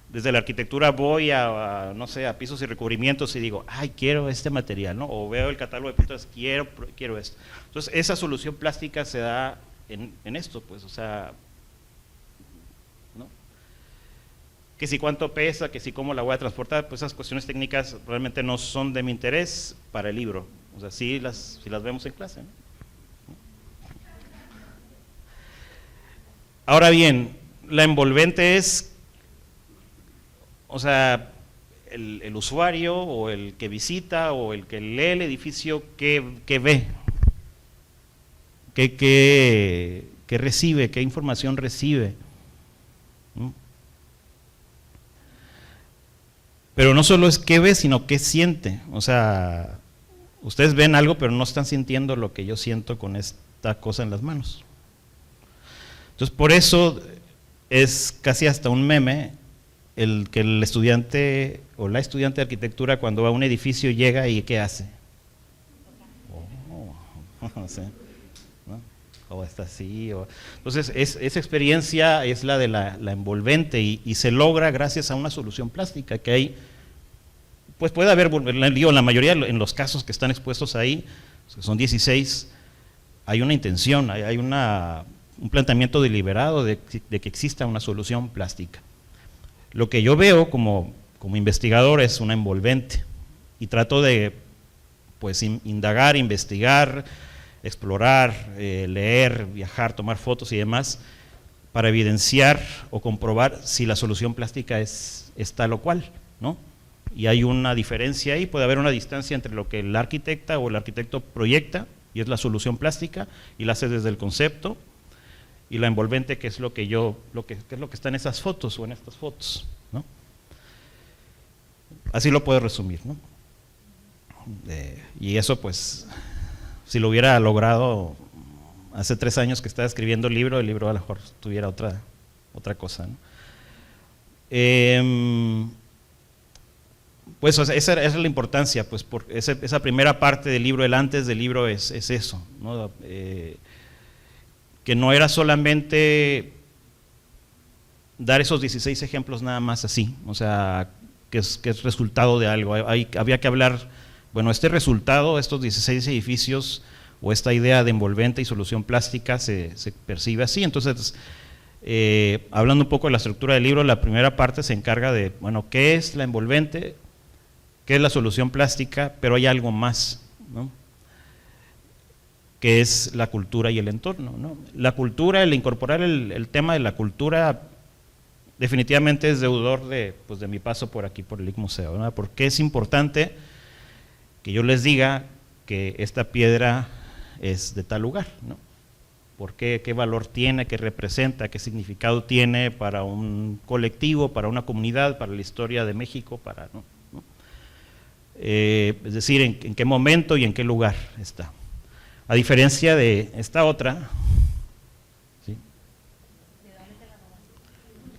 Speaker 4: desde la arquitectura voy a no sé, a pisos y recubrimientos y digo, ay, quiero este material, ¿no? O veo el catálogo de pinturas, quiero esto. Entonces, esa solución plástica se da en esto, pues, o sea, ¿no? Que si cuánto pesa, que si cómo la voy a transportar, pues esas cuestiones técnicas realmente no son de mi interés para el libro. O sea, sí las vemos en clase, ¿no? Ahora bien, la envolvente es, o sea, el usuario o el que visita o el que lee el edificio, ¿qué ve? ¿Qué recibe? ¿Qué información recibe? ¿No? Pero no solo es qué ve, sino qué siente. O sea, ustedes ven algo, pero no están sintiendo lo que yo siento con esta cosa en las manos. Entonces, por eso es casi hasta un meme el que el estudiante o la estudiante de arquitectura, cuando va a un edificio, llega y ¿qué hace? Sí, ¿no? O está así. Entonces, esa experiencia es la de la envolvente, y se logra gracias a una solución plástica que hay. Pues puede haber, digo, la mayoría, en los casos que están expuestos ahí, que son 16, hay una intención, hay un planteamiento deliberado de que exista una solución plástica. Lo que yo veo como investigador es una envolvente, y trato de pues indagar, investigar, explorar, leer, viajar, tomar fotos y demás, para evidenciar o comprobar si la solución plástica es tal o cual, ¿no? Y hay una diferencia ahí, puede haber una distancia entre lo que el arquitecta o el arquitecto proyecta, y es la solución plástica, y la hace desde el concepto, y la envolvente, que es lo que está en esas fotos o en estas fotos, ¿no? Así lo puedo resumir, ¿no? Y eso, pues, si lo hubiera logrado hace 3 años que estaba escribiendo el libro a lo mejor tuviera otra cosa, ¿no? Pues esa es la importancia, pues, esa primera parte del libro, el antes del libro es eso, ¿no? Que no era solamente dar esos 16 ejemplos nada más así, o sea, que es resultado de algo. Había que hablar, bueno, este resultado, estos 16 edificios, o esta idea de envolvente y solución plástica se percibe así. Entonces, hablando un poco de la estructura del libro, la primera parte se encarga de, bueno, ¿qué es la envolvente? ¿Qué es la solución plástica? Pero hay algo más, ¿no? Que es la cultura y el entorno, ¿no? La cultura, el incorporar el tema de la cultura, definitivamente es deudor de mi paso por aquí, por el IC Museo, ¿no? Porque es importante que yo les diga que esta piedra es de tal lugar, ¿no? ¿Por qué? ¿Qué valor tiene? ¿Qué representa? ¿Qué significado tiene para un colectivo, para una comunidad, para la historia de México? ¿No? Es decir, en qué momento y en qué lugar está. A diferencia de esta otra, ¿sí?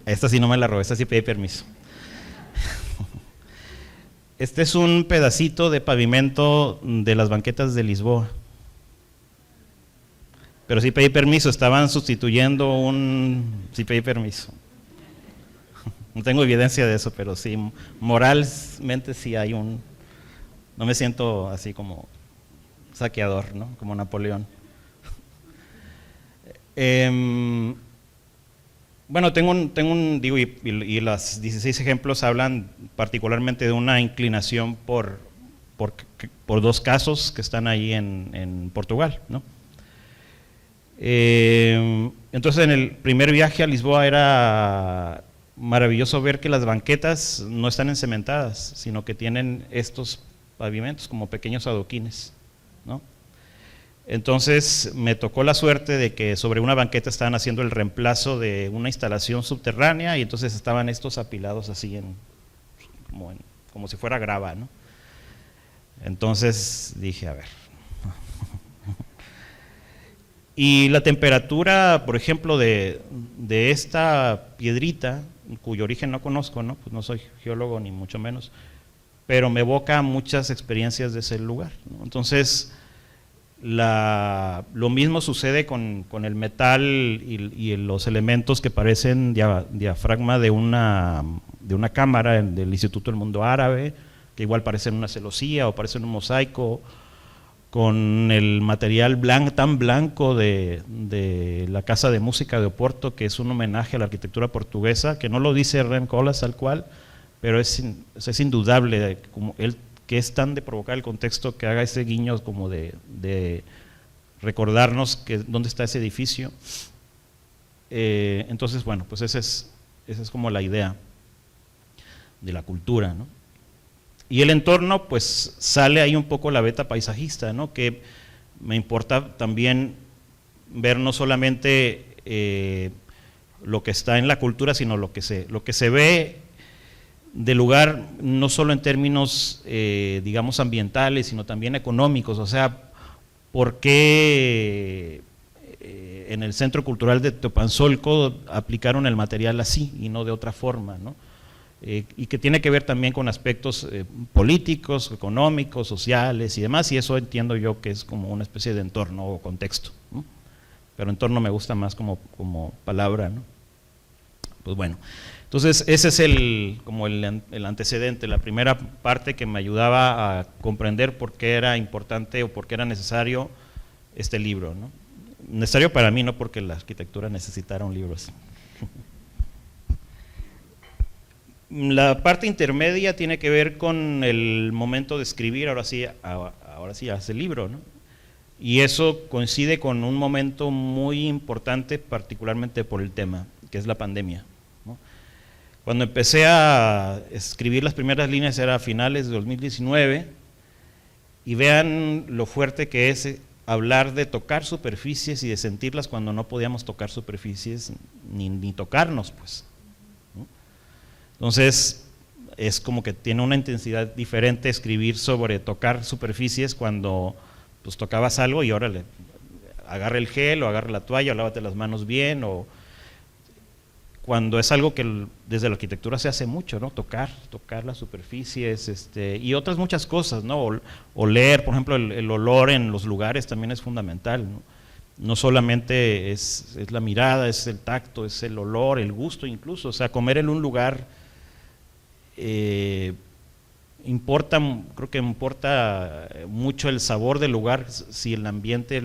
Speaker 4: Esta sí no me la robé, esta sí pedí permiso. Este es un pedacito de pavimento de las banquetas de Lisboa. Pero sí pedí permiso, estaban sustituyendo sí pedí permiso. No tengo evidencia de eso, pero sí, moralmente sí hay no me siento así como saqueador, ¿no? Como Napoleón. Bueno, digo, y los 16 ejemplos hablan particularmente de una inclinación por 2 casos que están ahí en Portugal, ¿no? Entonces, en el primer viaje a Lisboa era maravilloso ver que las banquetas no están encementadas, sino que tienen estos pavimentos como pequeños adoquines, ¿no? Entonces me tocó la suerte de que sobre una banqueta estaban haciendo el reemplazo de una instalación subterránea y entonces estaban estos apilados así como si fuera grava, ¿no? Entonces dije, a ver. Y la temperatura, por ejemplo, de esta piedrita, cuyo origen no conozco, ¿no? Pues no soy geólogo ni mucho menos, pero me evoca muchas experiencias de ese lugar, ¿no? Entonces, lo mismo sucede con el metal y los elementos que parecen diafragma de una cámara del Instituto del Mundo Árabe, que igual parecen una celosía o parecen un mosaico, con el material tan blanco de la Casa de Música de Oporto, que es un homenaje a la arquitectura portuguesa, que no lo dice Rem Koolhaas tal cual, pero es indudable como él, que es tan de provocar el contexto que haga ese guiño como de recordarnos dónde está ese edificio. Entonces, bueno, pues esa es como la idea de la cultura, ¿no? Y el entorno, pues sale ahí un poco la beta paisajista, ¿no? Que me importa también ver no solamente lo que está en la cultura, sino lo que se ve del lugar, no solo en términos, digamos, ambientales, sino también económicos. O sea, ¿por qué en el Centro Cultural de Teopanzolco aplicaron el material así y no de otra forma, ¿no? Y que tiene que ver también con aspectos políticos, económicos, sociales y demás, y eso entiendo yo que es como una especie de entorno o contexto, ¿no? Pero entorno me gusta más como palabra, ¿no? Pues bueno, entonces ese es como el antecedente, la primera parte que me ayudaba a comprender por qué era importante o por qué era necesario este libro, ¿no? Necesario para mí, no porque la arquitectura necesitara un libro así. La parte intermedia tiene que ver con el momento de escribir, ahora sí hace el libro, ¿no? Y eso coincide con un momento muy importante, particularmente por el tema, que es la pandemia, ¿no? Cuando empecé a escribir las primeras líneas era a finales de 2019, y vean lo fuerte que es hablar de tocar superficies y de sentirlas cuando no podíamos tocar superficies ni tocarnos, pues. Entonces, es como que tiene una intensidad diferente escribir sobre tocar superficies cuando pues tocabas algo y ahora agarra el gel o agarra la toalla o lávate las manos bien, o cuando es algo que desde la arquitectura se hace mucho, ¿no? Tocar las superficies, y otras muchas cosas, ¿no? Oler, por ejemplo, el olor en los lugares también es fundamental, ¿no? No solamente es la mirada, es el tacto, es el olor, el gusto incluso, o sea, comer en un lugar creo que importa mucho el sabor del lugar, si el ambiente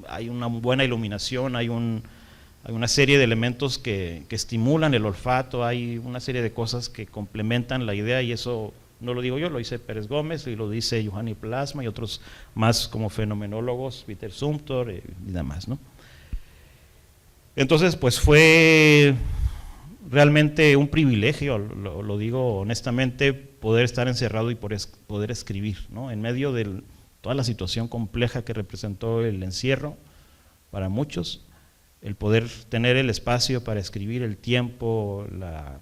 Speaker 4: hay una buena iluminación, hay una serie de elementos que estimulan el olfato, hay una serie de cosas que complementan la idea, y eso no lo digo yo, lo dice Pérez Gómez y lo dice Juhani Plasma y otros más como fenomenólogos, Peter Zumthor y demás, ¿no? Entonces, pues fue realmente un privilegio, lo digo honestamente, poder estar encerrado y poder escribir, ¿no? En medio de toda la situación compleja que representó el encierro, para muchos, el poder tener el espacio para escribir, el tiempo, la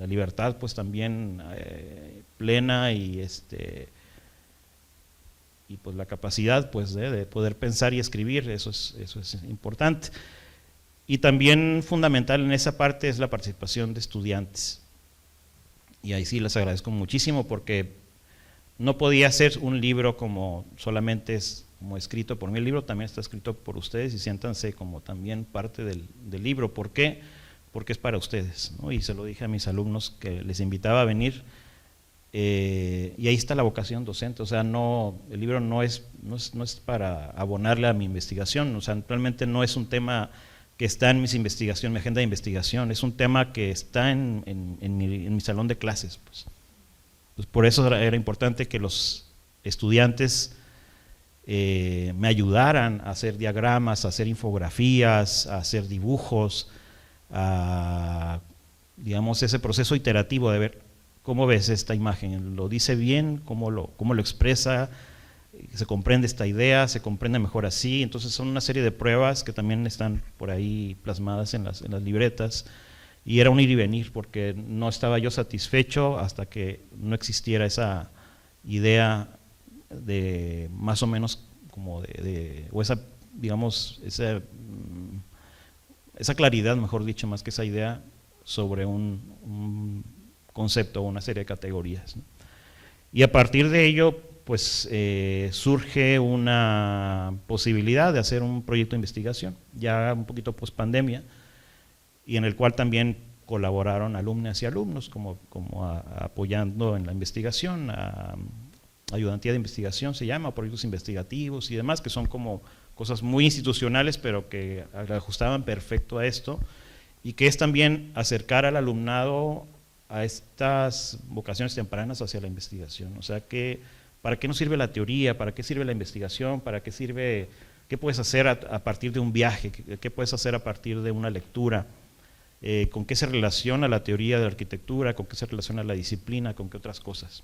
Speaker 4: libertad pues también plena y pues la capacidad pues de poder pensar y escribir, eso es importante. Y también fundamental en esa parte es la participación de estudiantes, y ahí sí les agradezco muchísimo, porque no podía ser un libro como solamente es como escrito por mí, el libro también está escrito por ustedes, y siéntanse como también parte del libro. ¿Por qué? Porque es para ustedes, ¿no? Y se lo dije a mis alumnos que les invitaba a venir, y ahí está la vocación docente. O sea, el libro no es para abonarle a mi investigación, o sea, realmente no es un tema que está en mis investigaciones, mi agenda de investigación, es un tema que está en mi salón de clases, pues. Pues por eso era importante que los estudiantes me ayudaran a hacer diagramas, a hacer infografías, a hacer dibujos, digamos, ese proceso iterativo de ver cómo ves esta imagen, lo dice bien, cómo lo expresa, se comprende esta idea, se comprende mejor así. Entonces son una serie de pruebas que también están por ahí plasmadas en las libretas, y era un ir y venir, porque no estaba yo satisfecho hasta que no existiera esa idea de más o menos como o esa, digamos, esa claridad, mejor dicho, más que esa idea sobre un concepto o una serie de categorías, ¿no? Y a partir de ello pues surge una posibilidad de hacer un proyecto de investigación, ya un poquito post pandemia, y en el cual también colaboraron alumnas y alumnos como apoyando en la investigación, ayudantía de investigación se llama, proyectos investigativos y demás, que son como cosas muy institucionales, pero que ajustaban perfecto a esto, y que es también acercar al alumnado a estas vocaciones tempranas hacia la investigación. O sea, ¿para qué nos sirve la teoría? ¿Para qué sirve la investigación? ¿Para qué sirve? ¿Qué puedes hacer a partir de un viaje? ¿Qué puedes hacer a partir de una lectura? ¿Con qué se relaciona la teoría de la arquitectura? ¿Con qué se relaciona la disciplina? ¿Con qué otras cosas?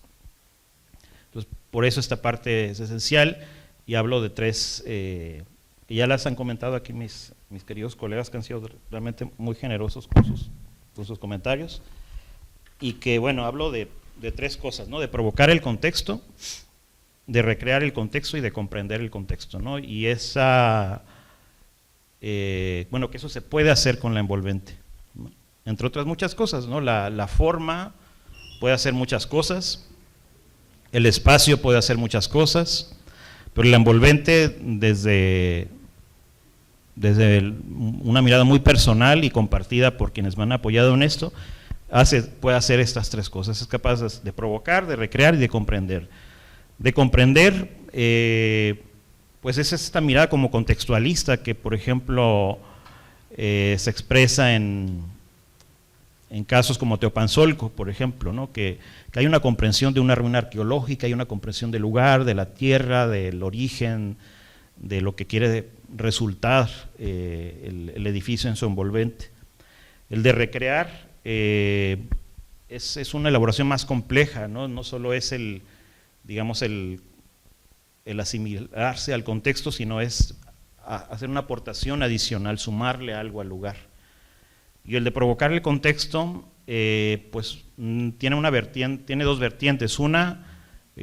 Speaker 4: Entonces, por eso esta parte es esencial, y hablo de tres, que ya las han comentado aquí mis queridos colegas, que han sido realmente muy generosos con sus comentarios, y que, bueno, hablo de tres cosas, ¿no? De provocar el contexto, de recrear el contexto y de comprender el contexto, ¿no? Y bueno, que eso se puede hacer con la envolvente, ¿no? Entre otras muchas cosas, ¿no? La forma puede hacer muchas cosas, el espacio puede hacer muchas cosas, pero la envolvente desde una mirada muy personal y compartida por quienes me han apoyado en esto, puede hacer estas tres cosas. Es capaz de provocar, de recrear y de comprender. De comprender, pues es esta mirada como contextualista que, por ejemplo, se expresa en casos como Teopanzolco, por ejemplo, ¿no? Que hay una comprensión de una ruina arqueológica, hay una comprensión del lugar, de la tierra, del origen, de lo que quiere resultar el edificio en su envolvente. El de recrear es una elaboración más compleja, ¿no? No solo es digamos el asimilarse al contexto, sino es hacer una aportación adicional, sumarle algo al lugar. Y el de provocar el contexto, pues tiene dos vertientes. Una,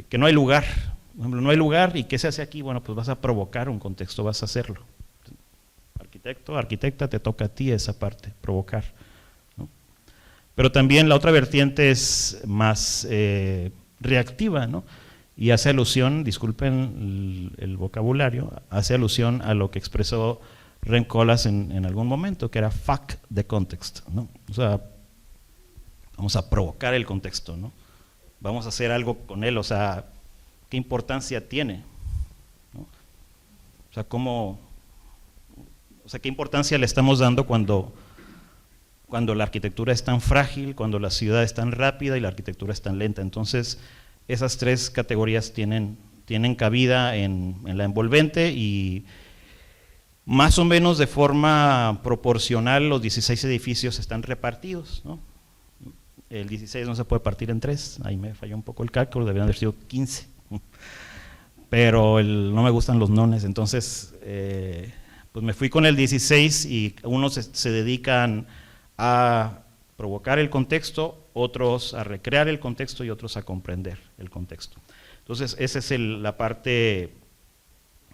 Speaker 4: que no hay lugar. Por ejemplo, no hay lugar, ¿y qué se hace aquí? Bueno, pues vas a provocar un contexto, vas a hacerlo. Arquitecto, arquitecta, te toca a ti esa parte, provocar, ¿no? Pero también la otra vertiente es más reactiva, ¿no? Y hace alusión, disculpen el vocabulario, hace alusión a lo que expresó Rem Koolhaas en algún momento, que era fuck the context, ¿no? O sea, vamos a provocar el contexto, ¿no? Vamos a hacer algo con él, o sea, ¿qué importancia tiene? ¿No? O sea, ¿qué importancia le estamos dando cuando la arquitectura es tan frágil, cuando la ciudad es tan rápida y la arquitectura es tan lenta? Entonces, esas tres categorías tienen cabida en la envolvente, y más o menos de forma proporcional los 16 edificios están repartidos, ¿no? El 16 no se puede partir en 3, ahí me falló un poco el cálculo, deberían haber sido 15, pero no me gustan los nones, entonces pues me fui con el 16 y unos se dedican a provocar el contexto, otros a recrear el contexto y otros a comprender el contexto. Entonces, esa es la parte,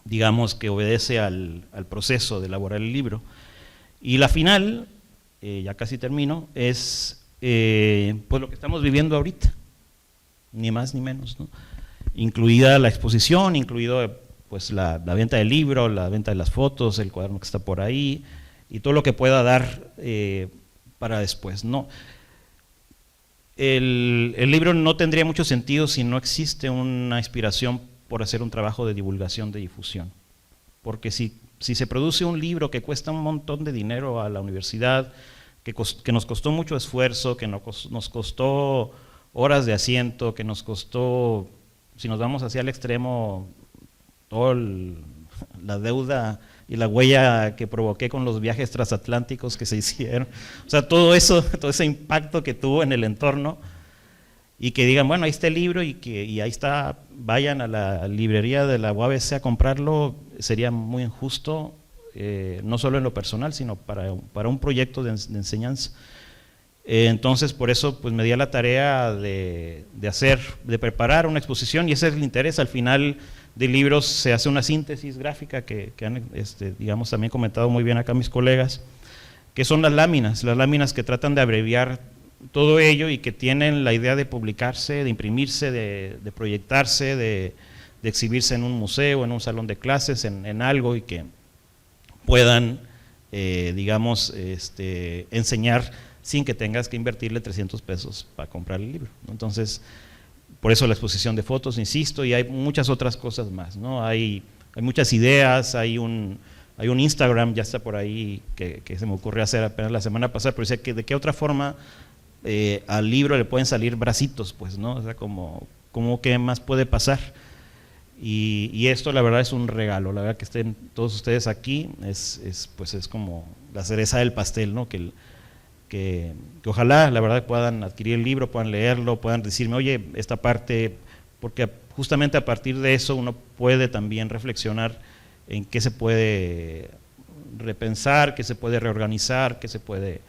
Speaker 4: digamos, que obedece al proceso de elaborar el libro. Y la final, ya casi termino, es pues lo que estamos viviendo ahorita, ni más ni menos, ¿no? Incluida la exposición, incluido pues la venta del libro, la venta de las fotos, el cuaderno que está por ahí, y todo lo que pueda dar para después, ¿no? El libro no tendría mucho sentido si no existe una inspiración por hacer un trabajo de divulgación, de difusión. Porque si se produce un libro que cuesta un montón de dinero a la universidad, que nos costó mucho esfuerzo, que nos costó horas de asiento, que nos costó, si nos vamos hacia el extremo, toda la deuda y la huella que provoqué con los viajes transatlánticos que se hicieron, o sea, todo eso, todo ese impacto que tuvo en el entorno, y que digan, bueno, ahí está el libro y ahí está, vayan a la librería de la UABC a comprarlo, sería muy injusto, no solo en lo personal, sino para un proyecto de enseñanza. Entonces, por eso pues me di a la tarea de preparar una exposición, y ese es el interés. Al final del libro se hace una síntesis gráfica que han, digamos, también comentado muy bien acá mis colegas, que son las láminas que tratan de abreviar todo ello y que tienen la idea de publicarse, de imprimirse, de proyectarse, de exhibirse en un museo, en un salón de clases, en algo, y que puedan, digamos, enseñar sin que tengas que invertirle 300 pesos para comprar el libro, ¿no? Entonces, por eso la exposición de fotos, insisto, y hay muchas otras cosas más, ¿no? Hay muchas ideas, hay un Instagram, ya está por ahí, que se me ocurrió hacer apenas la semana pasada, pero decía que de qué otra forma al libro le pueden salir bracitos, pues, ¿no? O sea, como qué más puede pasar. Y esto la verdad es un regalo, la verdad que estén todos ustedes aquí, pues es como la cereza del pastel, ¿no? Que ojalá la verdad puedan adquirir el libro, puedan leerlo, puedan decirme, oye, esta parte, porque justamente a partir de eso uno puede también reflexionar en qué se puede repensar, qué se puede reorganizar, qué se puede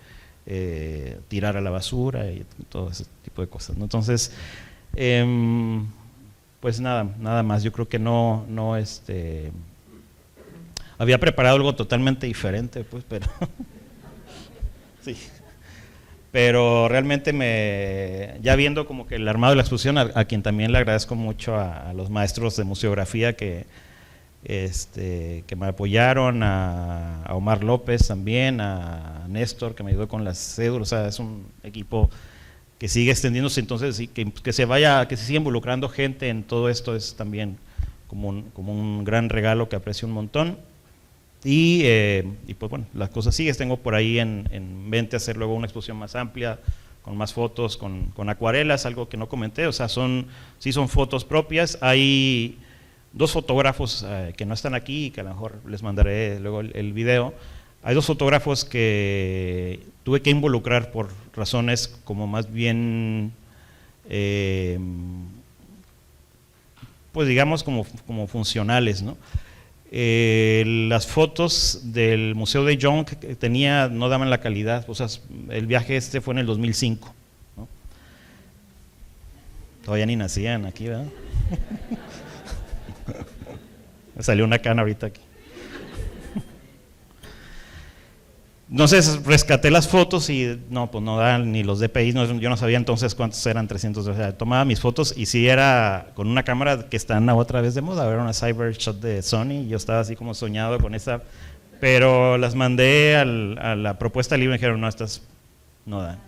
Speaker 4: tirar a la basura y todo ese tipo de cosas, ¿no? Entonces, pues nada más, yo creo que no había preparado algo totalmente diferente, pues, pero sí. Pero realmente ya viendo como que el armado de la exposición, a quien también le agradezco mucho a los maestros de museografía que me apoyaron, a Omar López también, a Néstor que me ayudó con las cédulas, o sea, es un equipo que sigue extendiéndose, entonces que se siga involucrando gente en todo esto es también como un gran regalo que aprecio un montón. Y pues bueno, las cosas siguen, tengo por ahí en mente hacer luego una exposición más amplia, con más fotos, con acuarelas, algo que no comenté, o sea, sí son fotos propias. Hay dos fotógrafos que no están aquí y que a lo mejor les mandaré luego el video. Hay dos fotógrafos que tuve que involucrar por razones como más bien, pues digamos como funcionales, ¿no? Las fotos del Museo de Young que tenía no daban la calidad, o sea, el viaje fue en el 2005, ¿no? Todavía ni nacían aquí, ¿verdad? Me salió una cana ahorita aquí. Entonces rescaté las fotos y no, pues no dan ni los DPI, yo no sabía entonces cuántos eran 300, o sea, tomaba mis fotos y sí era con una cámara que está otra vez de moda, era una Cybershot de Sony, y yo estaba así como soñado con esa, pero las mandé a la propuesta libre y me dijeron, no, estas no dan,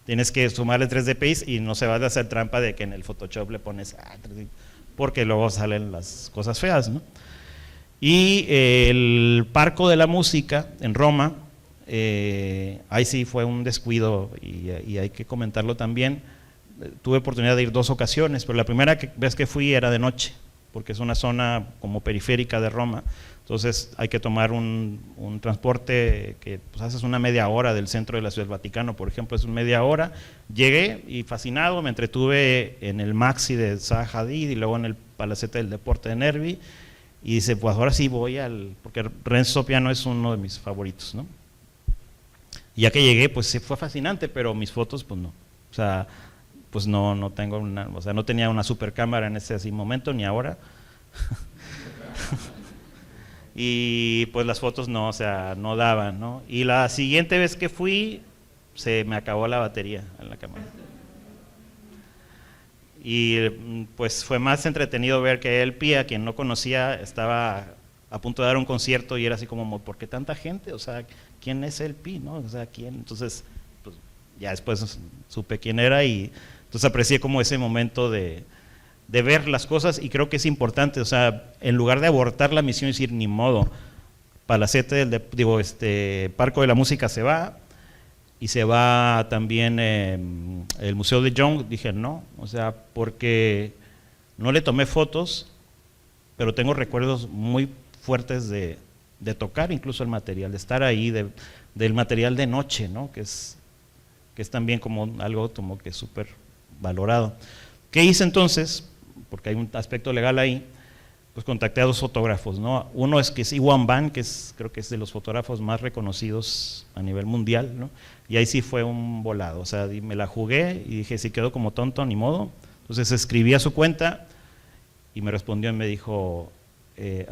Speaker 4: tienes que sumarle 3 DPI y no se va a hacer trampa de que en el Photoshop le pones, porque luego salen las cosas feas, ¿no? Y el Parco de la Música en Roma, ahí sí fue un descuido y hay que comentarlo también. Tuve oportunidad de ir 2 ocasiones, pero la primera vez que fui era de noche, porque es una zona como periférica de Roma, entonces hay que tomar un transporte que pues haces una media hora del centro de la Ciudad del Vaticano, por ejemplo, es una media hora. Llegué y fascinado, me entretuve en el Maxi de Zaha Hadid y luego en el Palacete del Deporte de Nervi, Y dice, pues ahora sí voy porque Renzo Piano es uno de mis favoritos, ¿no? Y ya que llegué, pues sí fue fascinante, pero mis fotos, pues no. O sea, pues no tengo o sea, no tenía una super cámara en ese así momento, ni ahora. Y pues las fotos no, o sea, no daban, ¿no? Y la siguiente vez que fui, se me acabó la batería en la cámara. Y pues fue más entretenido ver que el Pi, a quien no conocía, estaba a punto de dar un concierto y era así como, ¿por qué tanta gente? O sea, ¿quién es el Pi, no? O sea, ¿quién? Entonces, pues ya después supe quién era y entonces aprecié como ese momento de ver las cosas, y creo que es importante, o sea, en lugar de abortar la misión y decir, ni modo, Palacete Parco de la Música se va, y se va también el Museo de Young, dije no, o sea, porque no le tomé fotos, pero tengo recuerdos muy fuertes de tocar incluso el material, de estar ahí, del material de noche, ¿no? que es también como algo como que súper valorado. ¿Qué hice entonces? Porque hay un aspecto legal ahí, pues contacté a 2 fotógrafos, ¿no? Uno que es Iwan Ban, creo que es de los fotógrafos más reconocidos a nivel mundial, ¿no? Y ahí sí fue un volado, o sea, me la jugué y dije, si quedo como tonto, ni modo. Entonces escribí a su cuenta y me respondió y me dijo,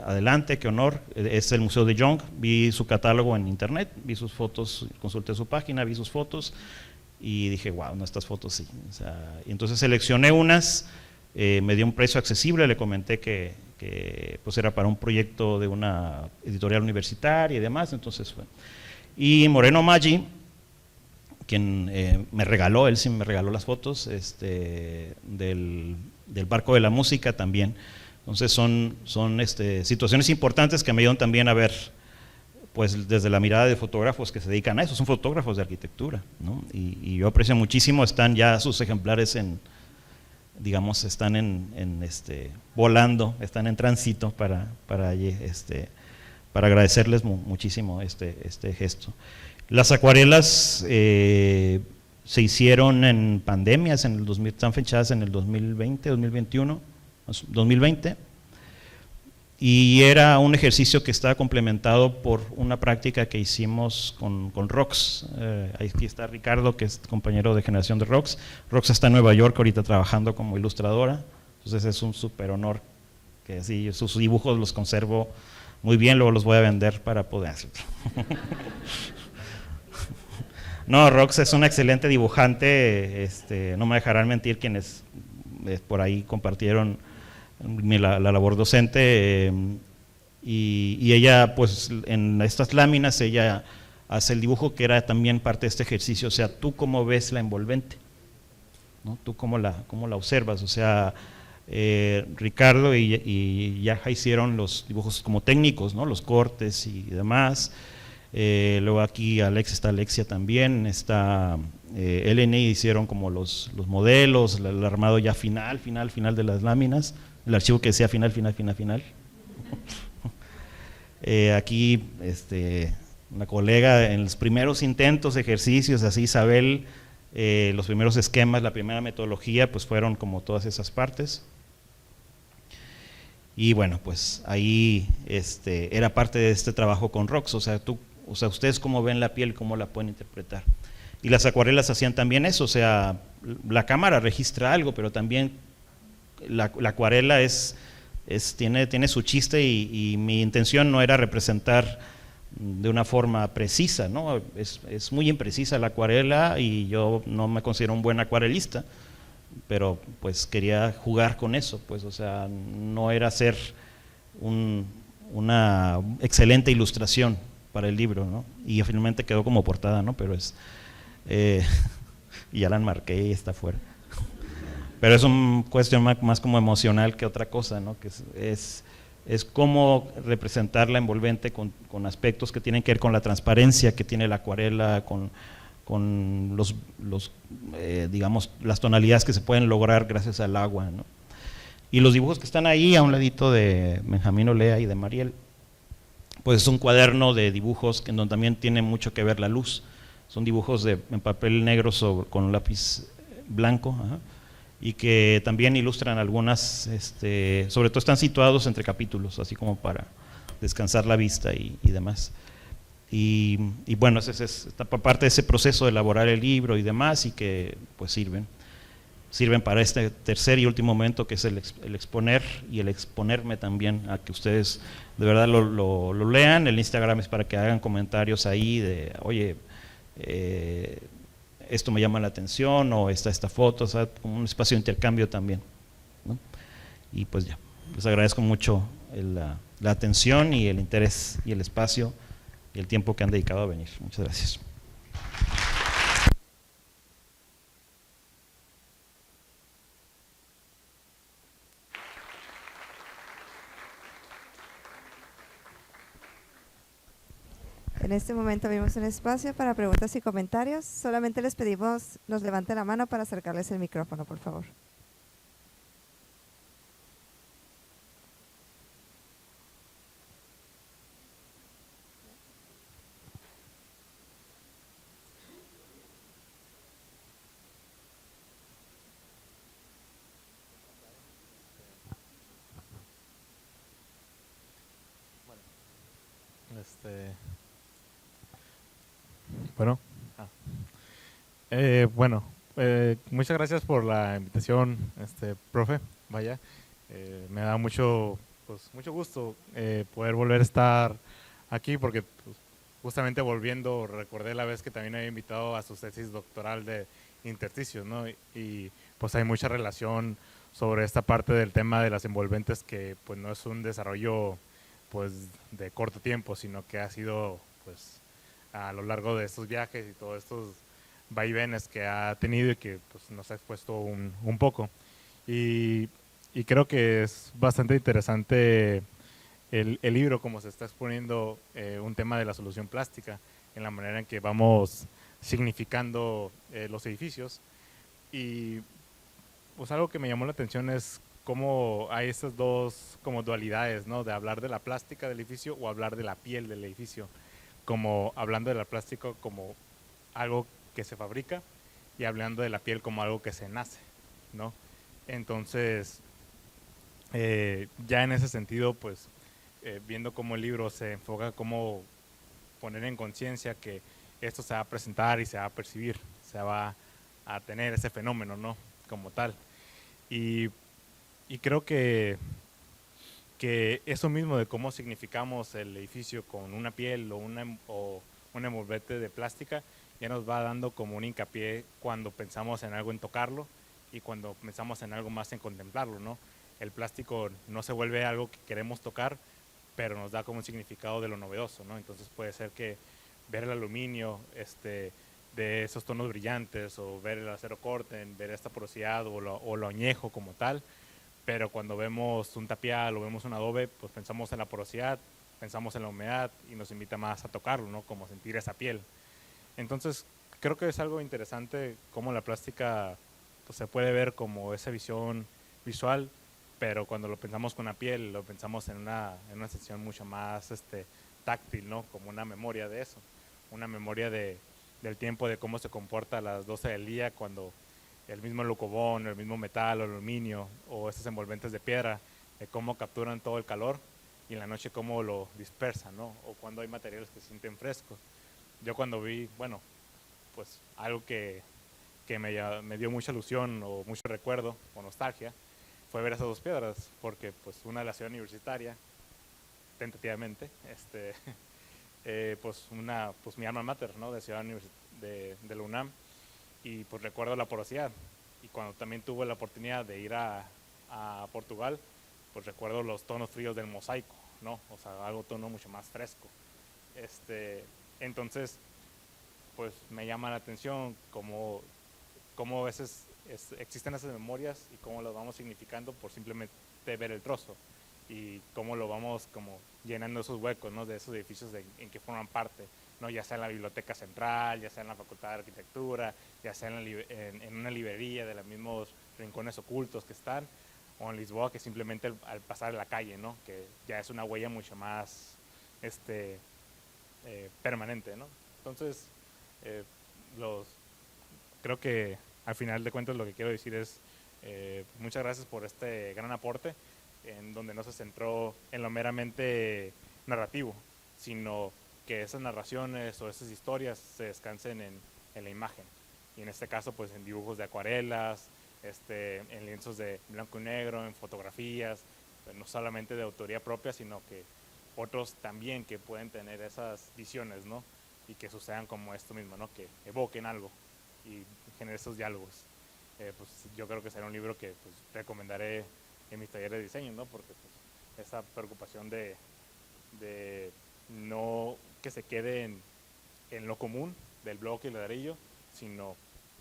Speaker 4: adelante, qué honor, es el Museo de Young, vi su catálogo en internet, vi sus fotos, consulté su página, vi sus fotos y dije, wow, no, estas fotos sí. O sea, y entonces seleccioné unas. Me dio un precio accesible, le comenté que pues era para un proyecto de una editorial universitaria y demás, entonces fue. Y Moreno Maggi, quien me regaló, él sí me regaló las fotos del Barco de la Música también. Entonces son situaciones importantes que me ayudan también a ver, pues desde la mirada de fotógrafos que se dedican a eso, son fotógrafos de arquitectura, ¿no? Y yo aprecio muchísimo, están ya sus ejemplares digamos, están volando, están en tránsito para agradecerles muchísimo este gesto. Las acuarelas se hicieron en pandemias, están fechadas en el 2020, 2021, 2020, y era un ejercicio que estaba complementado por una práctica que hicimos con ROX. Aquí está Ricardo, que es compañero de generación de ROX. ROX está en Nueva York ahorita trabajando como ilustradora, entonces es un súper honor que así, sus dibujos los conservo muy bien, luego los voy a vender para poder hacer. No, ROX es un excelente dibujante, no me dejarán mentir quienes por ahí compartieron la labor docente, y ella, pues en estas láminas, ella hace el dibujo que era también parte de este ejercicio, o sea, tú cómo ves la envolvente, ¿no? Tú cómo la observas, o sea, Ricardo y Yaja hicieron los dibujos como técnicos, ¿no? Los cortes y demás. Luego aquí está Alexia también, está LNI, hicieron como los modelos, el armado ya final de las láminas, el archivo que decía final. Aquí una colega en los primeros intentos, ejercicios, así Isabel, los primeros esquemas, la primera metodología, pues fueron como todas esas partes. Y bueno, pues ahí era parte de este trabajo con ROX, o sea, ustedes cómo ven la piel, cómo la pueden interpretar. Y las acuarelas hacían también eso, o sea, la cámara registra algo, pero también la acuarela tiene su chiste, y mi intención no era representar de una forma precisa, ¿no? Es muy imprecisa la acuarela y yo no me considero un buen acuarelista, pero pues quería jugar con eso, pues, o sea, no era hacer una excelente ilustración para el libro, ¿no? Y finalmente quedó como portada, ¿no? Pero y ya la enmarqué y está fuera. Pero es una cuestión más como emocional que otra cosa, ¿no? Que es cómo representar la envolvente con aspectos que tienen que ver con la transparencia que tiene la acuarela, con digamos, las tonalidades que se pueden lograr gracias al agua, ¿no? Y los dibujos que están ahí a un ladito de Benjamín Olea y de Mariel, pues es un cuaderno de dibujos en donde también tiene mucho que ver la luz. Son dibujos en papel negro con lápiz blanco, y que también ilustran algunas, sobre todo están situados entre capítulos, así como para descansar la vista y demás. Y bueno, esta parte de ese proceso de elaborar el libro y demás, y que pues sirven para este tercer y último momento, que es el exponer y el exponerme también a que ustedes de verdad lo lean. El Instagram es para que hagan comentarios ahí de, oye, esto me llama la atención, o esta foto, o sea, como un espacio de intercambio también, ¿no? Y pues ya, les agradezco mucho la atención y el interés y el espacio y el tiempo que han dedicado a venir. Muchas gracias.
Speaker 1: En este momento abrimos un espacio para preguntas y comentarios. Solamente les pedimos nos levanten la mano para acercarles el micrófono, por favor.
Speaker 5: Bueno, muchas gracias por la invitación, profe. Vaya, me da mucho gusto poder volver a estar aquí, porque pues, justamente volviendo recordé la vez que también había invitado a su tesis doctoral de intersticios, ¿no? Y pues hay mucha relación sobre esta parte del tema de las envolventes, que pues no es un desarrollo pues de corto tiempo, sino que ha sido pues a lo largo de estos viajes y todos estos vaivenes que ha tenido, y que pues, nos ha expuesto un poco. Y creo que es bastante interesante el libro, como se está exponiendo un tema de la solución plástica, en la manera en que vamos significando los edificios. Y pues algo que me llamó la atención es cómo hay estas dos como dualidades, ¿no? De hablar de la plástica del edificio o hablar de la piel del edificio, como hablando de la plástica como algo que se fabrica y hablando de la piel como algo que se nace, ¿no? Entonces, ya en ese sentido, pues, viendo cómo el libro se enfoca cómo poner en conciencia que esto se va a presentar y se va a percibir, se va a tener ese fenómeno, ¿no? Como tal. Y creo que eso mismo de cómo significamos el edificio con una piel o un envolvente de plástica ya nos va dando como un hincapié cuando pensamos en algo, en tocarlo, y cuando pensamos en algo más, en contemplarlo, ¿no? El plástico no se vuelve algo que queremos tocar, pero nos da como un significado de lo novedoso, ¿no? Entonces puede ser que ver el aluminio de esos tonos brillantes, o ver el acero corten, ver esta porosidad o lo añejo como tal, pero cuando vemos un tapial o vemos un adobe, pues pensamos en la porosidad, pensamos en la humedad, y nos invita más a tocarlo, ¿no? Como sentir esa piel. Entonces, creo que es algo interesante cómo la plástica pues, se puede ver como esa visión visual, pero cuando lo pensamos con la piel, lo pensamos en una sensación mucho más táctil, ¿no? Como una memoria de eso, una memoria del tiempo, de cómo se comporta a las 12 del día, cuando el mismo lucobón, el mismo metal o aluminio o estos envolventes de piedra, de cómo capturan todo el calor, y en la noche cómo lo dispersan, ¿no? O cuando hay materiales que se sienten frescos. Yo cuando vi, bueno, pues algo que me dio mucha ilusión o mucho recuerdo o nostalgia, fue ver esas dos piedras, porque pues una de la ciudad universitaria, tentativamente, pues mi alma mater, ¿no? De ciudad de la UNAM, y pues recuerdo la porosidad. Y cuando también tuve la oportunidad de ir a Portugal, pues recuerdo los tonos fríos del mosaico, ¿no? O sea, algo tono mucho más fresco. Entonces, pues me llama la atención cómo a veces existen esas memorias y cómo las vamos significando por simplemente ver el trozo, y cómo lo vamos como llenando esos huecos, ¿no? De esos edificios en que forman parte, ¿no? Ya sea en la biblioteca central, ya sea en la Facultad de Arquitectura, ya sea en una librería de los mismos rincones ocultos que están, o en Lisboa, que simplemente al pasar en la calle, ¿no? Que ya es una huella mucho más permanente, ¿no? Entonces, creo que al final de cuentas lo que quiero decir es Muchas gracias por este gran aporte, en donde no se centró en lo meramente narrativo, sino que esas narraciones o esas historias se descansen en la imagen. Y en este caso, pues en dibujos de acuarelas, en lienzos de blanco y negro, en fotografías, no solamente de autoría propia, sino que otros también que pueden tener esas visiones, ¿no? Y que sucedan como esto mismo, ¿no? Que evoquen algo y generen esos diálogos. Pues yo creo que será un libro que pues, recomendaré en mis talleres de diseño, ¿no? Porque pues, esa preocupación de no que se quede en lo común del bloque y el ladrillo, sino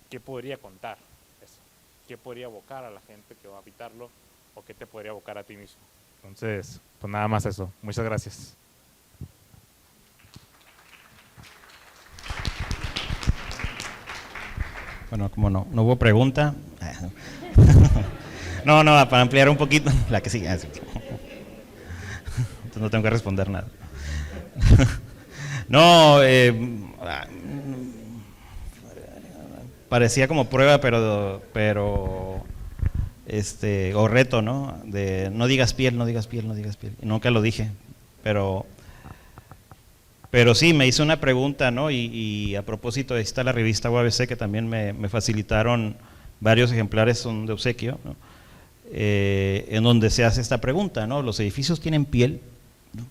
Speaker 5: qué podría contar eso, qué podría evocar a la gente que va a habitarlo o qué te podría evocar a ti mismo. Entonces, pues nada más eso. Muchas gracias.
Speaker 4: Bueno, como no hubo pregunta. No, para ampliar un poquito, la que sigue. Entonces no tengo que responder nada. No, parecía como prueba, pero o reto, ¿no? De no digas piel, no digas piel, no digas piel. Y nunca lo dije, pero sí, me hizo una pregunta, ¿no? Y a propósito, ahí está la revista UABC, que también me facilitaron varios ejemplares, son de obsequio, ¿no? En donde se hace esta pregunta, ¿no? ¿Los edificios tienen piel? ¿No?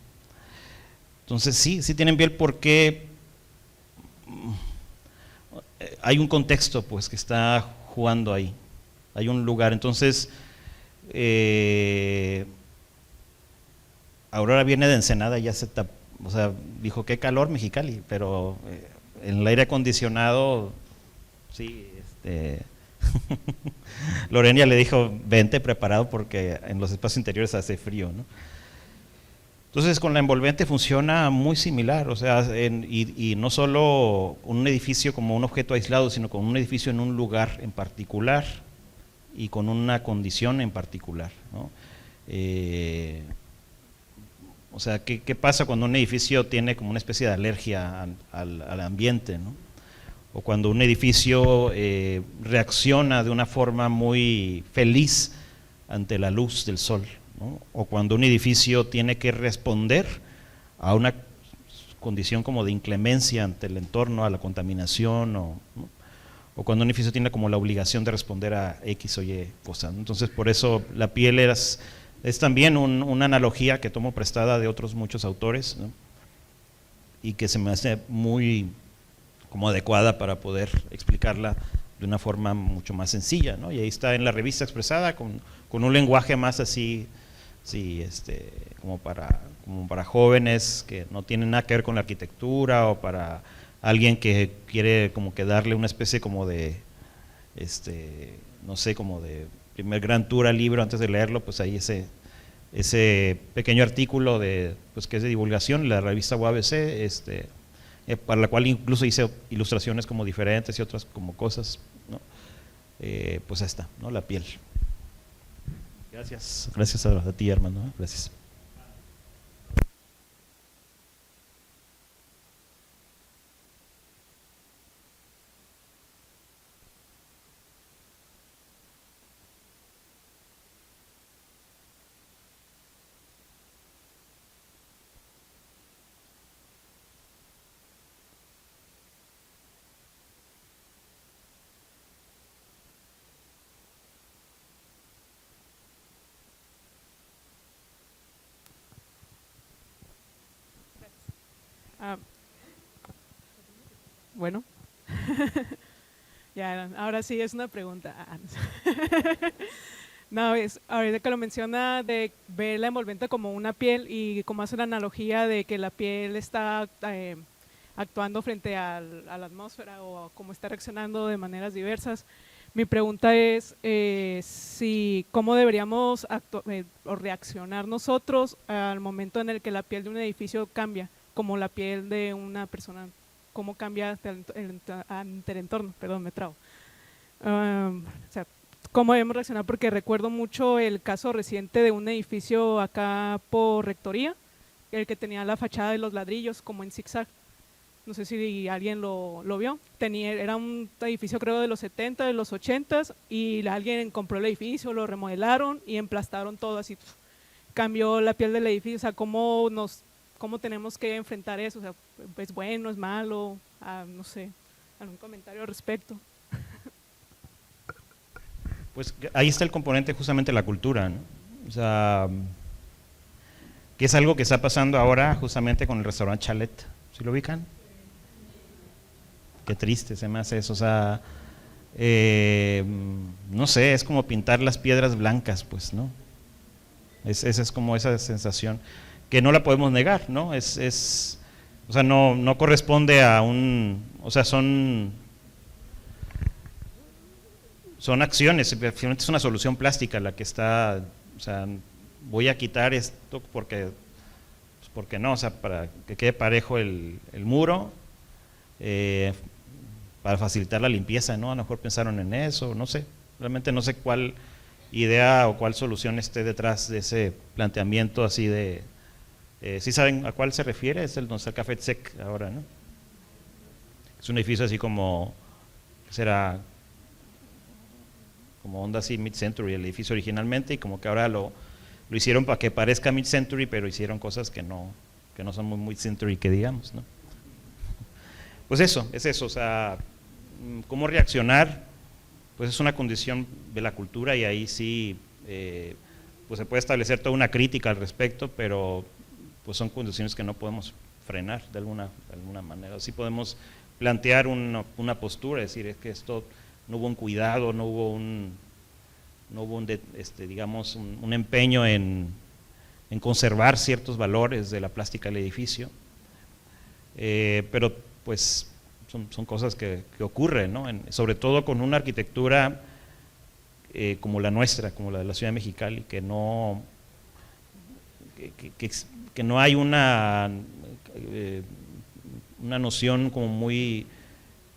Speaker 4: Entonces sí tienen piel porque hay un contexto, pues, que está jugando ahí, hay un lugar. Entonces, Aurora viene de Ensenada, ya se tapó. O sea, dijo, qué calor Mexicali, pero en el aire acondicionado, sí, Lorena le dijo, vente preparado porque en los espacios interiores hace frío, ¿no? Entonces, con la envolvente funciona muy similar, o sea, y no solo un edificio como un objeto aislado, sino con un edificio en un lugar en particular y con una condición en particular, ¿no? O sea, ¿qué pasa cuando un edificio tiene como una especie de alergia al ambiente, ¿no? O cuando un edificio reacciona de una forma muy feliz ante la luz del sol, ¿no? O cuando un edificio tiene que responder a una condición como de inclemencia ante el entorno, a la contaminación, ¿no? O cuando un edificio tiene como la obligación de responder a X o Y cosa, ¿no? Entonces, por eso la piel es también una analogía que tomo prestada de otros muchos autores, ¿no? Y que se me hace muy como adecuada para poder explicarla de una forma mucho más sencilla, ¿no? Y ahí está en la revista expresada con un lenguaje más así, sí, como para jóvenes que no tienen nada que ver con la arquitectura, o para alguien que quiere como que darle una especie como de, no sé, como de primer gran tour al libro antes de leerlo. Pues ahí ese pequeño artículo pues que es de divulgación, la revista UABC, para la cual incluso hice ilustraciones como diferentes y otras como cosas, ¿no? Pues ahí está, ¿no? La piel. Gracias a ti, hermano, ¿no? Gracias.
Speaker 6: Bueno, ya, ahora sí es una pregunta. No, ahorita que lo menciona de ver la envolvente como una piel y como hace la analogía de que la piel está actuando frente a la atmósfera o cómo está reaccionando de maneras diversas. Mi pregunta es cómo deberíamos o reaccionar nosotros al momento en el que la piel de un edificio cambia, como la piel de una persona, cómo cambia ante el entorno, perdón, me trabo. O sea, cómo debemos reaccionar, porque recuerdo mucho el caso reciente de un edificio acá por Rectoría, el que tenía la fachada de los ladrillos como en zigzag. no sé si alguien lo vio, era un edificio creo de los 70, de los 80 y alguien compró el edificio, lo remodelaron y emplastaron todo así, cambió la piel del edificio, o sea, cómo tenemos que enfrentar eso, o sea, ¿es bueno, es malo? No sé, algún comentario al respecto.
Speaker 4: Pues ahí está el componente justamente de la cultura, ¿no? O sea, que es algo que está pasando ahora justamente con el restaurante Chalet, ¿sí lo ubican? Qué triste se me hace eso, o sea, no sé, es como pintar las piedras blancas, pues, ¿no? Esa es como esa sensación que no la podemos negar, ¿no? O sea, no corresponde a o sea, son acciones, finalmente es una solución plástica la que está, o sea, voy a quitar esto porque no, o sea, para que quede parejo el muro, para facilitar la limpieza, ¿no? A lo mejor pensaron en eso, no sé, realmente no sé cuál idea o cuál solución esté detrás de ese planteamiento así de, ¿sí saben a cuál se refiere? Es el donde está el Café Tsek ahora, ¿no? Es un edificio así como, será como onda así mid-century el edificio originalmente, y como que ahora lo hicieron para que parezca mid-century, pero hicieron cosas que no son muy mid-century, que digamos, ¿no? Pues eso, es eso, o sea, cómo reaccionar, pues es una condición de la cultura, y ahí sí, pues se puede establecer toda una crítica al respecto, pero pues son condiciones que no podemos frenar de alguna manera. Sí podemos plantear una postura, decir, es que esto no hubo un cuidado, no hubo digamos, un empeño en conservar ciertos valores de la plástica del edificio, pero pues son cosas que ocurren, ¿no? Sobre todo con una arquitectura como la nuestra, como la de la Ciudad de Mexicali, que no hay una noción como muy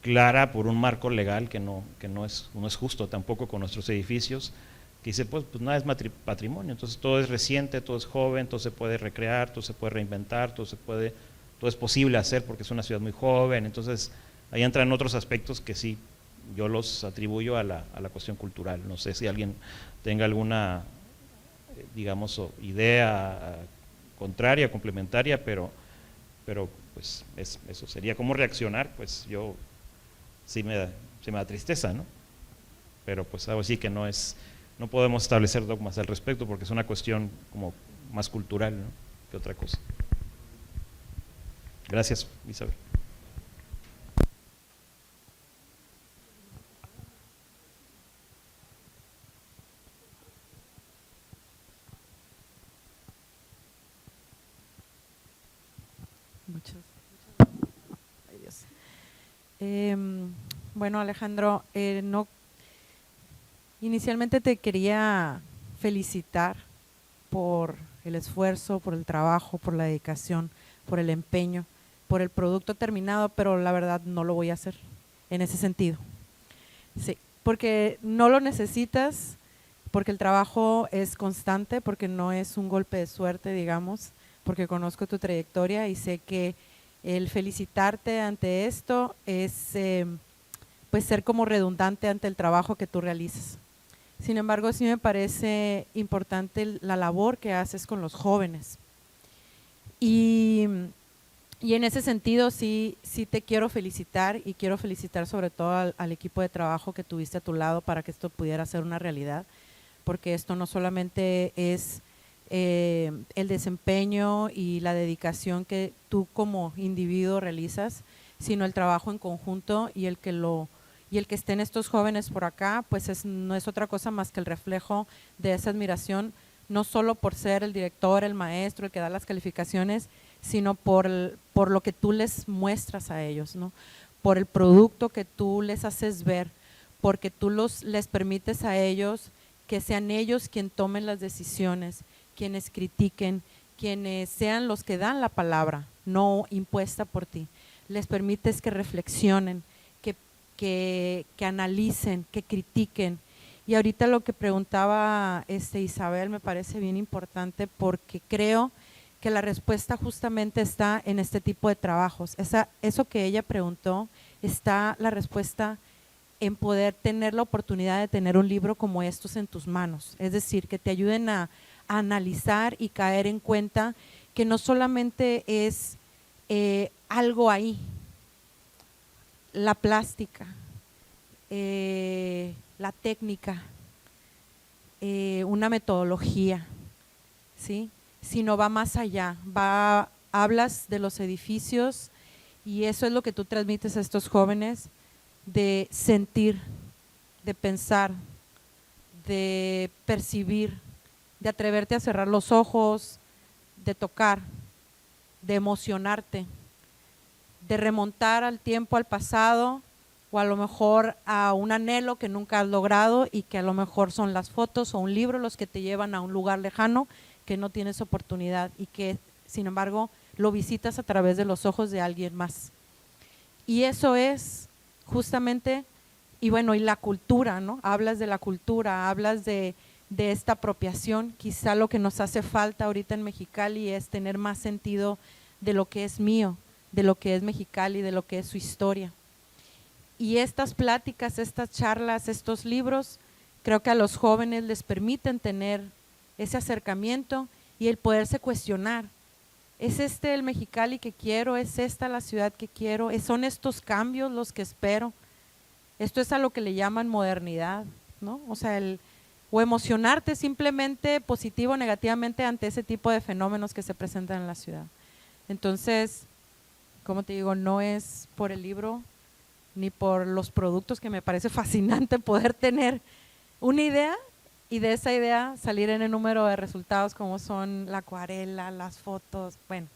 Speaker 4: clara por un marco legal que no es justo tampoco con nuestros edificios, que dice pues nada es patrimonio, entonces todo es reciente, todo es joven, todo se puede recrear, todo se puede reinventar, todo es posible hacer porque es una ciudad muy joven. Entonces ahí entran otros aspectos que sí yo los atribuyo a la cuestión cultural. No sé si alguien tenga alguna digamos idea contraria, complementaria, pero pues eso sería cómo reaccionar. Pues yo sí me da tristeza, ¿no? Pero pues algo así que no podemos establecer dogmas al respecto porque es una cuestión como más cultural, ¿no?, que otra cosa. Gracias, Isabel.
Speaker 7: Muchas. Ay, Dios. Bueno, Alejandro, inicialmente te quería felicitar por el esfuerzo, por el trabajo, por la dedicación, por el empeño, por el producto terminado, pero la verdad no lo voy a hacer en ese sentido. Sí, porque no lo necesitas, porque el trabajo es constante, porque no es un golpe de suerte, digamos, porque conozco tu trayectoria y sé que el felicitarte ante esto es pues ser como redundante ante el trabajo que tú realizas. Sin embargo, sí me parece importante la labor que haces con los jóvenes. Y en ese sentido sí te quiero felicitar, y quiero felicitar sobre todo al equipo de trabajo que tuviste a tu lado para que esto pudiera ser una realidad, porque esto no solamente es el desempeño y la dedicación que tú como individuo realizas, sino el trabajo en conjunto, y el que estén estos jóvenes por acá, pues no es otra cosa más que el reflejo de esa admiración, no solo por ser el director, el maestro, el que da las calificaciones, sino por lo que tú les muestras a ellos, ¿no? Por el producto que tú les haces ver, porque tú les permites a ellos que sean ellos quienes tomen las decisiones, quienes critiquen, quienes sean los que dan la palabra, no impuesta por ti. Les permites que reflexionen, que analicen, que critiquen. Y ahorita lo que preguntaba Isabel me parece bien importante, porque creo que la respuesta justamente está en este tipo de trabajos. Eso que ella preguntó, está la respuesta en poder tener la oportunidad de tener un libro como estos en tus manos. Es decir, que te ayuden a analizar y caer en cuenta que no solamente es algo ahí, la plástica, la técnica, una metodología, ¿sí? Sino va más allá, hablas de los edificios y eso es lo que tú transmites a estos jóvenes, de sentir, de pensar, de percibir, de atreverte a cerrar los ojos, de tocar, de emocionarte, de remontar al tiempo, al pasado, o a lo mejor a un anhelo que nunca has logrado y que a lo mejor son las fotos o un libro los que te llevan a un lugar lejano que no tienes oportunidad y que sin embargo lo visitas a través de los ojos de alguien más. Y eso es justamente, y bueno, y la cultura, ¿no? Hablas de la cultura, hablas de esta apropiación. Quizá lo que nos hace falta ahorita en Mexicali es tener más sentido de lo que es mío, de lo que es Mexicali, de lo que es su historia. Y estas pláticas, estas charlas, estos libros, creo que a los jóvenes les permiten tener ese acercamiento y el poderse cuestionar. ¿Es este el Mexicali que quiero? ¿Es esta la ciudad que quiero? ¿Son estos cambios los que espero? Esto es a lo que le llaman modernidad, ¿no? O sea, o emocionarte simplemente positivo o negativamente ante ese tipo de fenómenos que se presentan en la ciudad. Entonces, como te digo, no es por el libro ni por los productos, que me parece fascinante poder tener una idea y de esa idea salir en el número de resultados como son la acuarela, las fotos, bueno,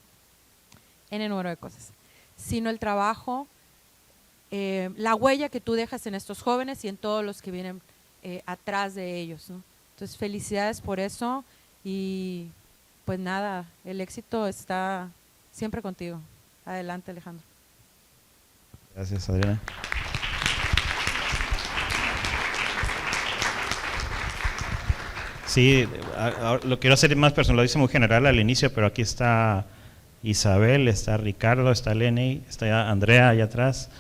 Speaker 7: en el número de cosas, sino el trabajo, la huella que tú dejas en estos jóvenes y en todos los que vienen atrás de ellos, ¿no? Entonces, felicidades por eso y pues nada, el éxito está siempre contigo. Adelante, Alejandro.
Speaker 4: Gracias, Adriana. Sí, lo quiero hacer más personal, lo hice muy general al inicio, pero aquí está Isabel, está Ricardo, está Lenny, está Andrea allá atrás,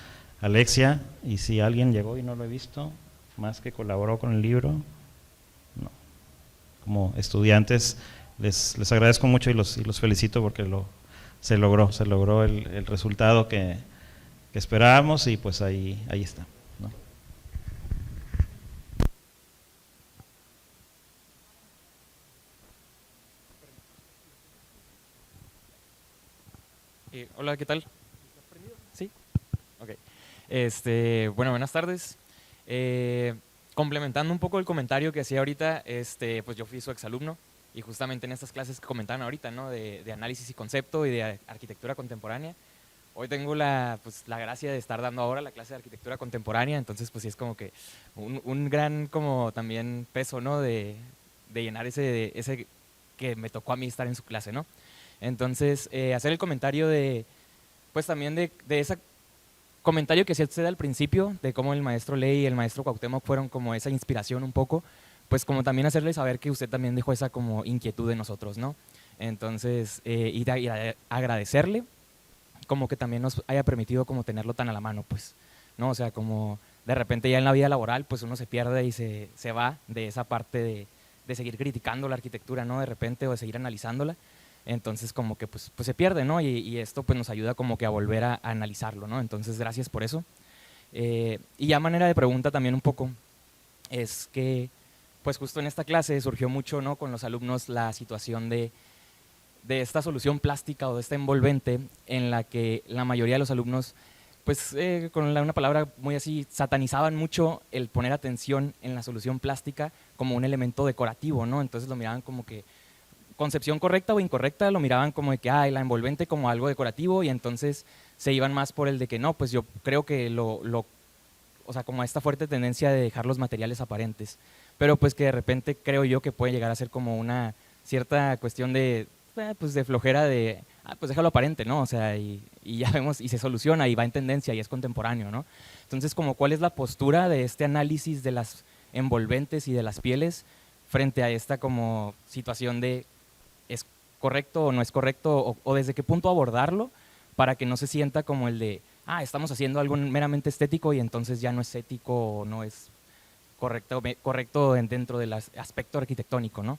Speaker 4: Alexia, y si alguien llegó y no lo he visto, más que colaboró con el libro, no. Como estudiantes les agradezco mucho y los felicito porque se logró el resultado que esperábamos y pues ahí está, ¿no?
Speaker 8: Hola, ¿qué tal? ¿Sí? Ok. Bueno, buenas tardes. Complementando un poco el comentario que hacía ahorita, pues yo fui su exalumno y justamente en estas clases que comentaban ahorita, ¿no? De análisis y concepto y de arquitectura contemporánea. Hoy tengo la gracia de estar dando ahora la clase de arquitectura contemporánea, entonces pues sí es como que un gran como también peso, ¿no? De llenar ese que me tocó a mí estar en su clase, ¿no? Entonces, hacer el comentario pues también de ese comentario que hacía usted al principio, de cómo el maestro Ley y el maestro Cuauhtémoc fueron como esa inspiración un poco, pues como también hacerle saber que usted también dejó esa como inquietud en nosotros, ¿no? Entonces, y agradecerle como que también nos haya permitido como tenerlo tan a la mano, pues, ¿no? O sea, como de repente ya en la vida laboral, pues uno se pierde y se va de esa parte de seguir criticando la arquitectura, ¿no? De repente, o de seguir analizándola. Entonces como que pues se pierde, ¿no? Y esto pues nos ayuda como que a volver a analizarlo, ¿no? Entonces gracias por eso. Y ya manera de pregunta también un poco, es que pues justo en esta clase surgió mucho, ¿no? Con los alumnos la situación de esta solución plástica o de esta envolvente en la que la mayoría de los alumnos pues con una palabra muy así, satanizaban mucho el poner atención en la solución plástica como un elemento decorativo, ¿no? Entonces lo miraban como que concepción correcta o incorrecta, lo miraban como de que la envolvente como algo decorativo y entonces se iban más por el de que no, pues yo creo que o sea, como esta fuerte tendencia de dejar los materiales aparentes, pero pues que de repente creo yo que puede llegar a ser como una cierta cuestión pues de flojera de, pues déjalo aparente, ¿no? O sea, y ya vemos, y se soluciona y va en tendencia y es contemporáneo, ¿no? Entonces, como cuál es la postura de este análisis de las envolventes y de las pieles frente a esta como situación de es correcto o no es correcto, o desde qué punto abordarlo para que no se sienta como el de, estamos haciendo algo meramente estético y entonces ya no es ético o no es correcto dentro del aspecto arquitectónico, ¿no?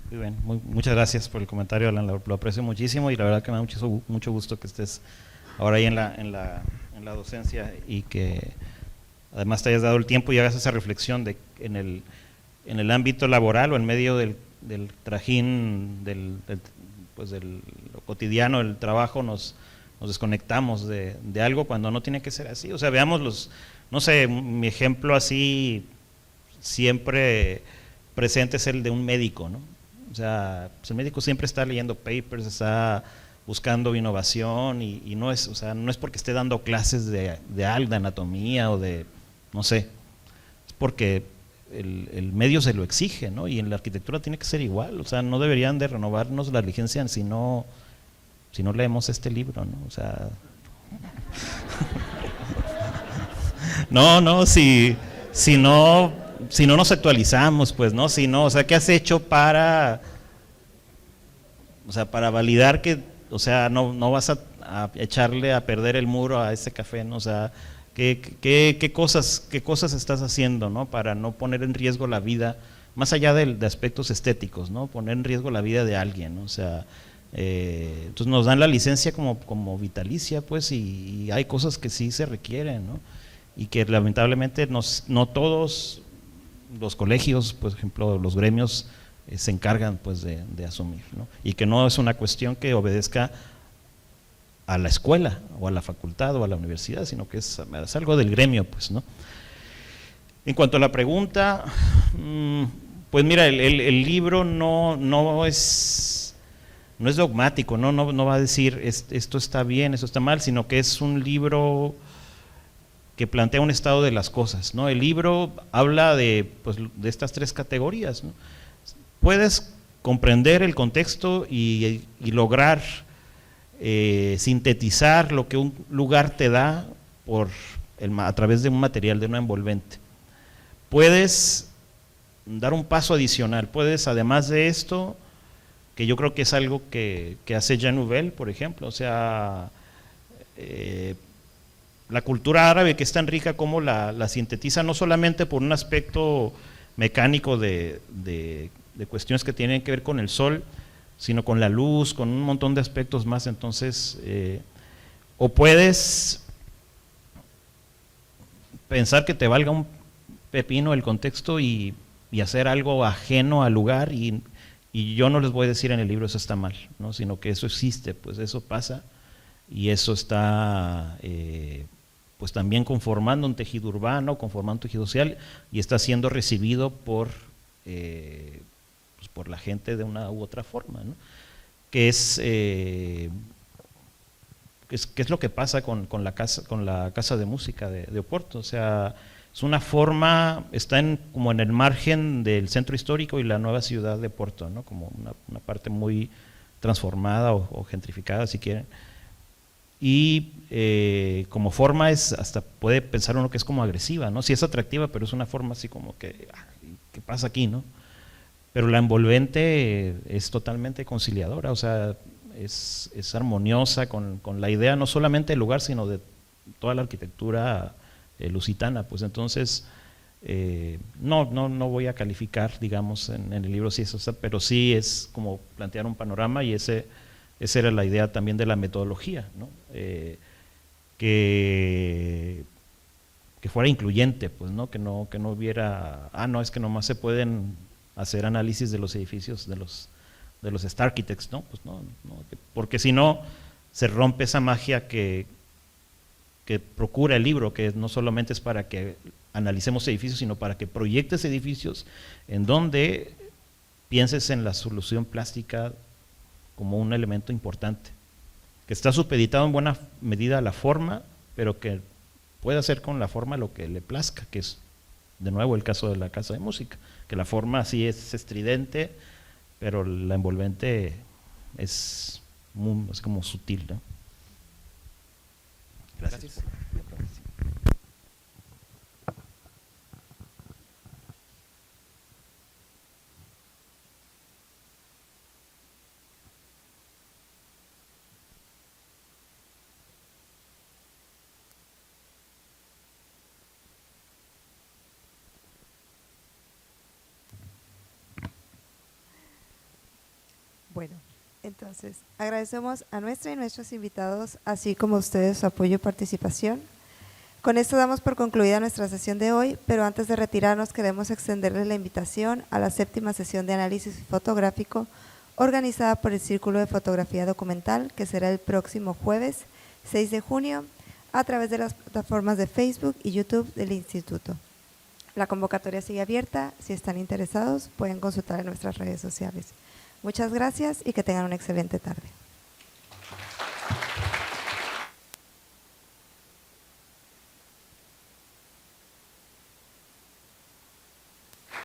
Speaker 4: Muy bien, muchas gracias por el comentario, Alan, lo aprecio muchísimo y la verdad que me da mucho gusto que estés ahora ahí en la docencia y que además te hayas dado el tiempo y hagas esa reflexión de en el ámbito laboral o en medio del trajín pues del lo cotidiano, el trabajo, nos desconectamos de algo cuando no tiene que ser así. O sea, veamos no sé, mi ejemplo así siempre presente es el de un médico, ¿no? O sea, pues el médico siempre está leyendo papers, está buscando innovación y no es, o sea, no es porque esté dando clases de algo, de anatomía o de, no sé, es porque el medio se lo exige, ¿no? Y en la arquitectura tiene que ser igual, o sea, no deberían de renovarnos la licencia si no leemos este libro, ¿no? O sea, si no nos actualizamos, pues, ¿no? O sea, ¿qué has hecho para validar que, o sea, no vas a echarle a perder el muro a ese café, ¿no? O sea, ¿qué cosas estás haciendo, ¿no? Para no poner en riesgo la vida, más allá de aspectos estéticos, ¿no? Poner en riesgo la vida de alguien, ¿no? O sea, entonces nos dan la licencia como vitalicia, pues, y hay cosas que sí se requieren, ¿no? Y que lamentablemente no todos los colegios, por ejemplo, los gremios se encargan, pues, de asumir, ¿no? Y que no es una cuestión que obedezca a la escuela o a la facultad o a la universidad, sino que es algo del gremio, pues, ¿no? En cuanto a la pregunta, pues mira, el libro no es dogmático, no va a decir esto está bien, esto está mal, sino que es un libro que plantea un estado de las cosas, ¿no? El libro habla de estas tres categorías, ¿no? Puedes comprender el contexto y lograr sintetizar lo que un lugar te da a través de un material, de una envolvente. Puedes dar un paso adicional, puedes, además de esto, que yo creo que es algo que hace Jean Nouvel, por ejemplo, o sea, la cultura árabe, que es tan rica, como la sintetiza, no solamente por un aspecto mecánico de cuestiones que tienen que ver con el sol, sino con la luz, con un montón de aspectos más. Entonces, o puedes pensar que te valga un pepino el contexto y hacer algo ajeno al lugar, y yo no les voy a decir en el libro eso está mal, ¿no? Sino que eso existe, pues eso pasa, y eso está pues también conformando un tejido urbano, conformando un tejido social, y está siendo recibido por la gente de una u otra forma, ¿no? Que es lo que pasa con la casa de música de Oporto. O sea, es una forma, está como en el margen del centro histórico y la nueva ciudad de Oporto, ¿no? Como una parte muy transformada o gentrificada, si quieren. Y como forma hasta puede pensar uno que es como agresiva, ¿no? Sí es atractiva, pero es una forma así como que, ¿qué pasa aquí, no? Pero la envolvente es totalmente conciliadora, o sea, es armoniosa con la idea no solamente del lugar, sino de toda la arquitectura lusitana. Pues entonces, no voy a calificar, digamos, en el libro si eso está, pero sí es como plantear un panorama, y esa era la idea también de la metodología, ¿no? Que fuera incluyente, pues, ¿no? Que no hubiera, no, es que nomás se pueden hacer análisis de los edificios de los Star Architects, ¿no? Pues no, porque si no se rompe esa magia que procura el libro, que no solamente es para que analicemos edificios, sino para que proyectes edificios en donde pienses en la solución plástica como un elemento importante, que está supeditado en buena medida a la forma, pero que puede hacer con la forma lo que le plazca, que es de nuevo el caso de la casa de música, que la forma sí es estridente, pero la envolvente es como sutil, ¿no? Gracias.
Speaker 1: Bueno, entonces agradecemos a nuestra y nuestros invitados, así como a ustedes su apoyo y participación. Con esto damos por concluida nuestra sesión de hoy, pero antes de retirarnos queremos extenderles la invitación a la 7ª sesión de análisis fotográfico organizada por el Círculo de Fotografía Documental, que será el próximo jueves 6 de junio a través de las plataformas de Facebook y YouTube del Instituto. La convocatoria sigue abierta. Si están interesados, pueden consultar en nuestras redes sociales. Muchas gracias y que tengan una excelente tarde.